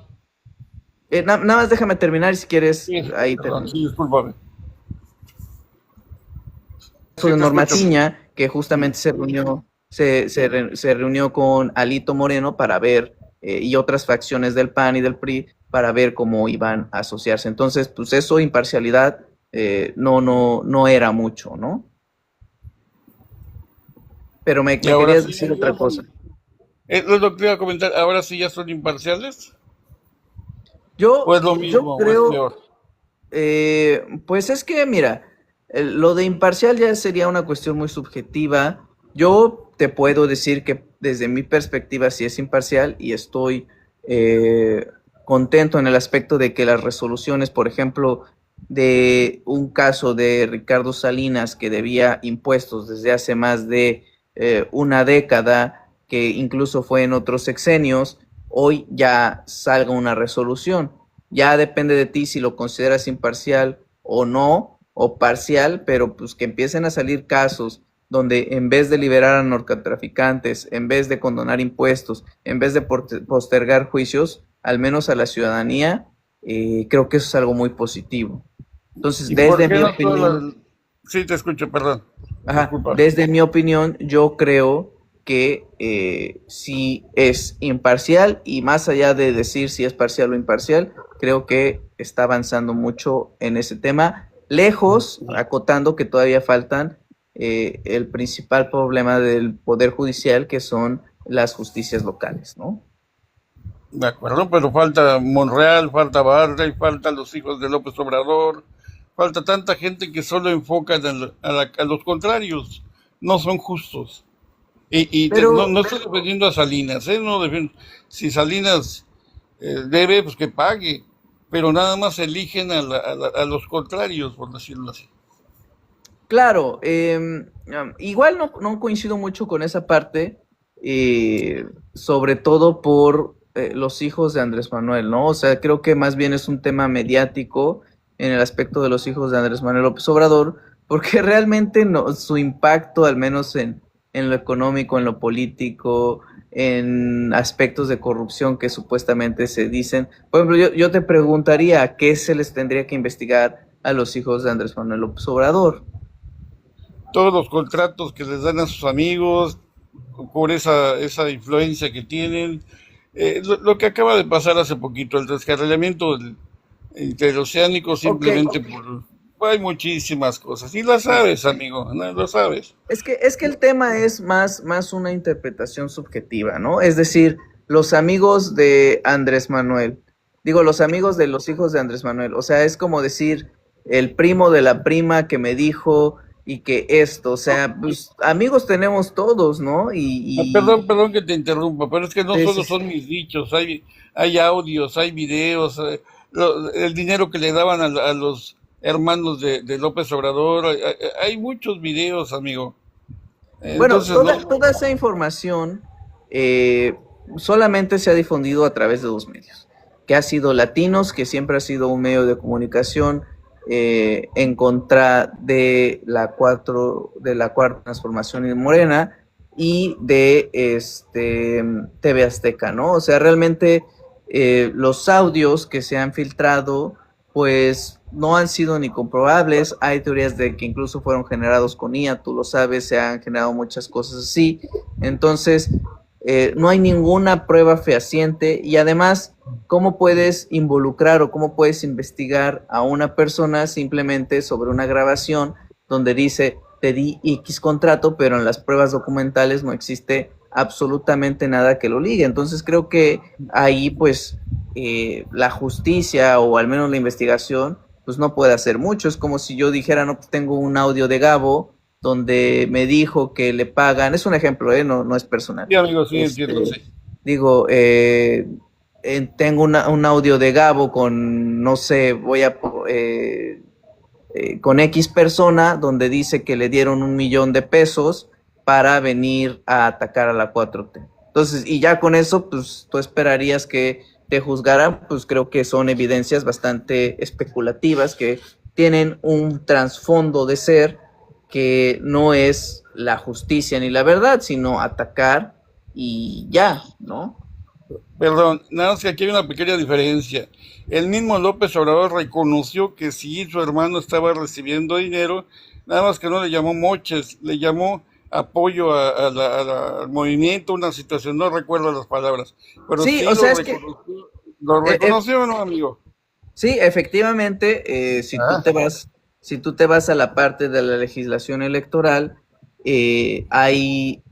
Speaker 1: Nada más déjame terminar y si quieres,
Speaker 3: Sí,
Speaker 1: ahí
Speaker 3: perdón,
Speaker 1: termino.
Speaker 3: sí, discúlpame.
Speaker 1: Caso
Speaker 3: Sí,
Speaker 1: de
Speaker 3: te
Speaker 1: Norma
Speaker 3: escucho.
Speaker 1: Piña, que justamente se reunió con Alito Moreno para ver, y otras facciones del PAN y del PRI, para ver cómo iban a asociarse. Entonces, pues eso, imparcialidad, no era mucho, ¿no? Pero me
Speaker 3: Y ahora
Speaker 1: querías
Speaker 3: sí,
Speaker 1: decir otra cosa.
Speaker 3: es lo que iba a comentar, ahora sí ya son imparciales, o
Speaker 1: Yo,
Speaker 3: es lo
Speaker 1: yo
Speaker 3: mismo, o es
Speaker 1: creo,
Speaker 3: peor.
Speaker 1: pues es que, mira, lo de imparcial ya sería una cuestión muy subjetiva. Yo te puedo decir que desde mi perspectiva sí es imparcial y estoy eh, contento en el aspecto de que las resoluciones, por ejemplo, de un caso de Ricardo Salinas que debía impuestos desde hace más de una década, que incluso fue en otros sexenios, hoy ya salga una resolución. Ya depende de ti si lo consideras imparcial o no, o parcial, pero pues que empiecen a salir casos donde en vez de liberar a narcotraficantes, en vez de condonar impuestos, en vez de postergar juicios, al menos a la ciudadanía, creo que eso es algo muy positivo. Entonces,
Speaker 3: ¿Y por
Speaker 1: desde
Speaker 3: qué
Speaker 1: mi
Speaker 3: no todas
Speaker 1: opinión,
Speaker 3: las... Sí, te escucho, perdón,
Speaker 1: ajá,
Speaker 3: disculpa.
Speaker 1: desde mi opinión, yo creo que sí es imparcial, y más allá de decir si es parcial o imparcial, creo que está avanzando mucho en ese tema, lejos, acotando que todavía faltan el principal problema del Poder Judicial, que son las justicias locales, ¿no?
Speaker 3: De acuerdo, pero falta Monreal, falta Barley, falta los hijos de López Obrador, falta tanta gente que solo enfocan a los contrarios, no son justos. No,
Speaker 1: Pero
Speaker 3: no estoy defendiendo a Salinas, ¿eh? No si Salinas debe, pues que pague, pero nada más eligen a los contrarios, por decirlo así.
Speaker 1: claro, igual no coincido mucho con esa parte, sobre todo por los hijos de Andrés Manuel, ¿no? O sea, creo que más bien es un tema mediático en el aspecto de los hijos de Andrés Manuel López Obrador, porque realmente no, su impacto, al menos en lo económico, en lo político, en aspectos de corrupción que supuestamente se dicen. Por ejemplo, yo te preguntaría, ¿qué se les tendría que investigar a los hijos de Andrés Manuel López Obrador?
Speaker 3: Todos los contratos que les dan a sus amigos, por esa influencia que tienen, lo que acaba de pasar hace poquito, el descarrilamiento interoceánico
Speaker 1: Ok,
Speaker 3: simplemente por... Hay muchísimas cosas, y lo sabes, amigo, ¿no? Lo sabes.
Speaker 1: es que el tema es más una interpretación subjetiva, ¿no? Es decir, los amigos de Andrés Manuel, digo, los amigos de los hijos de Andrés Manuel, o sea, es como decir, el primo de la prima que me dijo y que esto, o sea, pues amigos tenemos todos, ¿no?
Speaker 3: Perdón que te interrumpa, pero es que no
Speaker 1: Sí,
Speaker 3: solo
Speaker 1: sí, sí.
Speaker 3: son mis dichos, hay audios, hay videos, el dinero que le daban a los hermanos de López Obrador, hay muchos videos, amigo.
Speaker 1: Bueno,
Speaker 3: Entonces, no,
Speaker 1: toda esa información eh, solamente se ha difundido a través de dos medios, que ha sido Latinos, que siempre ha sido un medio de comunicación en contra de la cuarta transformación en Morena, y de TV Azteca, ¿no? O sea, realmente los audios que se han filtrado, pues no han sido ni comprobables. Hay teorías de que incluso fueron generados con IA, tú lo sabes, se han generado muchas cosas así. Entonces, no hay ninguna prueba fehaciente y además, ¿cómo puedes involucrar o cómo puedes investigar a una persona simplemente sobre una grabación donde dice te di X contrato, pero en las pruebas documentales no existe absolutamente nada que lo ligue? Entonces creo que ahí pues la justicia o al menos la investigación pues no puede hacer mucho. Es como si yo dijera, no, pues tengo un audio de Gabo donde me dijo que le pagan, es un ejemplo, no es personal.
Speaker 3: Sí, amigo, sí, entiendo, sí.
Speaker 1: Digo, tengo un audio de Gabo con, no sé, con X persona donde dice que le dieron $1,000,000 para venir a atacar a la 4T. Entonces, y ya con eso, pues tú esperarías que te juzgaran, pues creo que son evidencias bastante especulativas que tienen un trasfondo de ser que no es la justicia ni la verdad, sino atacar y ya, ¿no?
Speaker 3: Perdón, nada más que aquí hay una pequeña diferencia. El mismo López Obrador reconoció que sí, su hermano estaba recibiendo dinero, nada más que no le llamó moches, le llamó apoyo al movimiento, una situación, no recuerdo las palabras, pero
Speaker 1: Sí,
Speaker 3: sí
Speaker 1: o sea,
Speaker 3: lo
Speaker 1: es que
Speaker 3: reconoció. ¿Lo
Speaker 1: eh, eh,
Speaker 3: reconoció o no, amigo?
Speaker 1: sí, efectivamente,
Speaker 3: Ah,
Speaker 1: si tú te vas a la parte de la legislación electoral, hay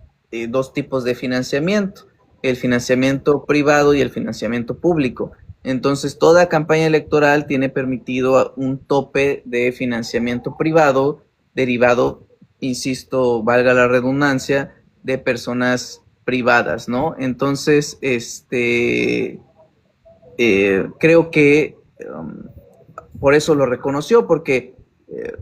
Speaker 1: dos tipos de financiamiento, el financiamiento privado y el financiamiento público. Entonces, toda campaña electoral tiene permitido un tope de financiamiento privado derivado, insisto, valga la redundancia, de personas privadas, ¿no? Entonces, creo que por eso lo reconoció, porque,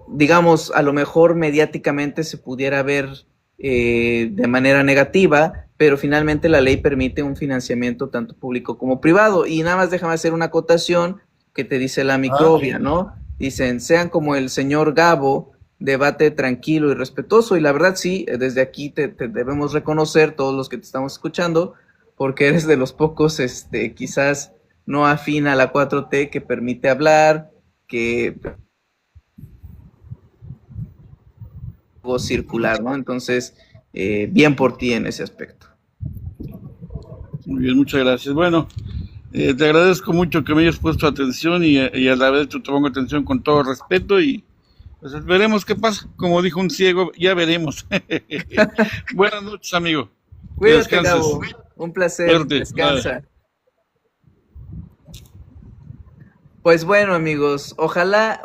Speaker 1: digamos, a lo mejor mediáticamente se pudiera ver de manera negativa, pero finalmente la ley permite un financiamiento tanto público como privado. Y nada más déjame hacer una acotación que te dice la
Speaker 3: ah,
Speaker 1: microbia, ¿no? Dicen, sean como el señor Gabo, debate tranquilo y respetuoso. Y la verdad sí, desde aquí te debemos reconocer, todos los que te estamos escuchando, porque eres de los pocos, quizás no afina a la 4T que permite hablar, que circular, ¿no? Entonces, bien por ti en ese aspecto.
Speaker 3: muy bien, muchas gracias. Bueno, te agradezco mucho que me hayas puesto atención y a la vez yo te pongo atención con todo respeto y pues veremos qué pasa. Como dijo un ciego, ya veremos. Buenas noches, amigo. Que
Speaker 1: Cuídate,
Speaker 3: descanses.
Speaker 1: Gabo. Un placer.
Speaker 3: Suerte. Bye.
Speaker 1: Descansa. Pues bueno, amigos, ojalá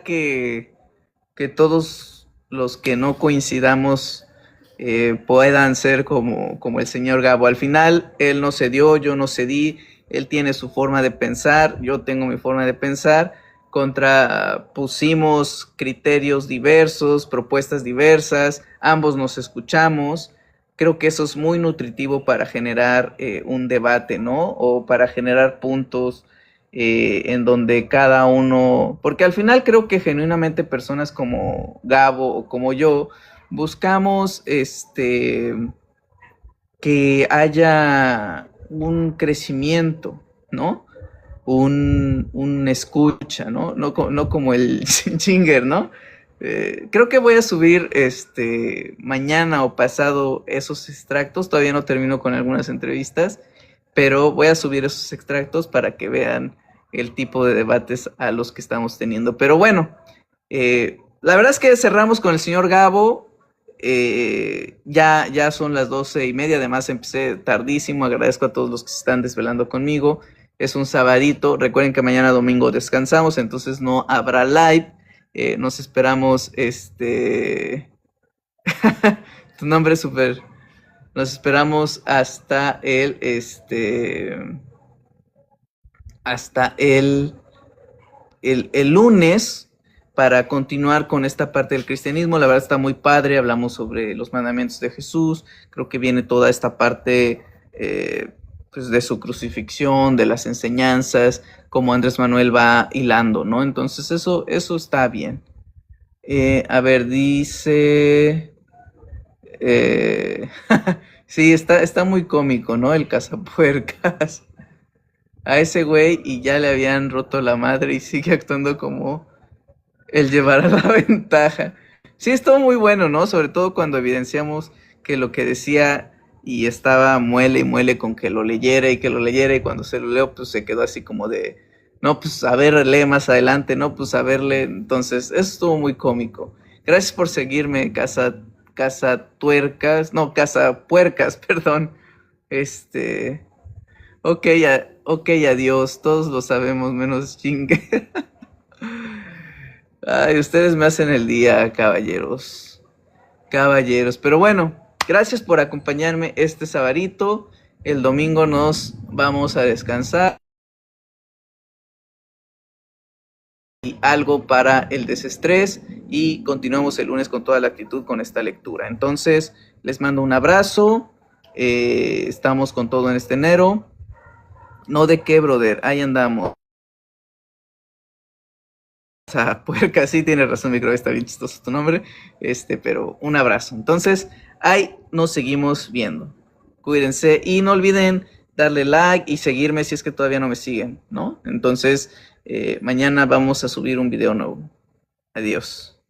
Speaker 1: que todos los que no coincidamos puedan ser como el señor Gabo. Al final, él no cedió, yo no cedí, él tiene su forma de pensar, yo tengo mi forma de pensar, contrapusimos criterios diversos, propuestas diversas, ambos nos escuchamos. Creo que eso es muy nutritivo para generar un debate, ¿no? O para generar puntos en donde cada uno, porque al final creo que genuinamente personas como Gabo o como yo buscamos que haya un crecimiento, ¿no? Un escucha, ¿no? No como el Chinger, ¿no? Creo que voy a subir mañana o pasado esos extractos, todavía no termino con algunas entrevistas, pero voy a subir esos extractos para que vean el tipo de debates a los que estamos teniendo. Pero bueno, la verdad es que cerramos con el señor Gabo. Ya son las 12:30, además empecé tardísimo, agradezco a todos los que se están desvelando conmigo, es un sabadito, recuerden que mañana domingo descansamos, entonces no habrá live, nos esperamos, tu nombre es súper, nos esperamos hasta el lunes para continuar con esta parte del cristianismo. La verdad está muy padre, hablamos sobre los mandamientos de Jesús, creo que viene toda esta parte pues de su crucifixión, de las enseñanzas, como Andrés Manuel va hilando, ¿no? Entonces eso está bien. A ver, dice... Eh, sí, está muy cómico, ¿no? El cazapuercas. A ese güey y ya le habían roto la madre y sigue actuando como el llevar a la ventaja. Sí, estuvo muy bueno, ¿no? Sobre todo cuando evidenciamos que lo que decía y estaba muele y muele con que lo leyera y que lo leyera y cuando se lo leo pues se quedó así como de, no, pues a ver, lee más adelante, no, pues a verle. Entonces, eso estuvo muy cómico. Gracias por seguirme, casa tuercas, no, casa puercas, perdón. Este, ok, ok, adiós, todos lo sabemos menos chingue. Ay, ustedes me hacen el día, caballeros. Caballeros. Pero bueno, gracias por acompañarme este sabadito. El domingo nos vamos a descansar. Y algo para el desestrés. Y continuamos el lunes con toda la actitud con esta lectura. Entonces, les mando un abrazo. Estamos con todo en este enero. No de qué, brother. Ahí andamos. O sea, puerca, sí tiene razón, micro, está bien chistoso tu nombre, pero un abrazo. Entonces, ahí nos seguimos viendo. Cuídense y no olviden darle like y seguirme si es que todavía no me siguen, ¿no? Entonces, mañana vamos a subir un video nuevo. Adiós.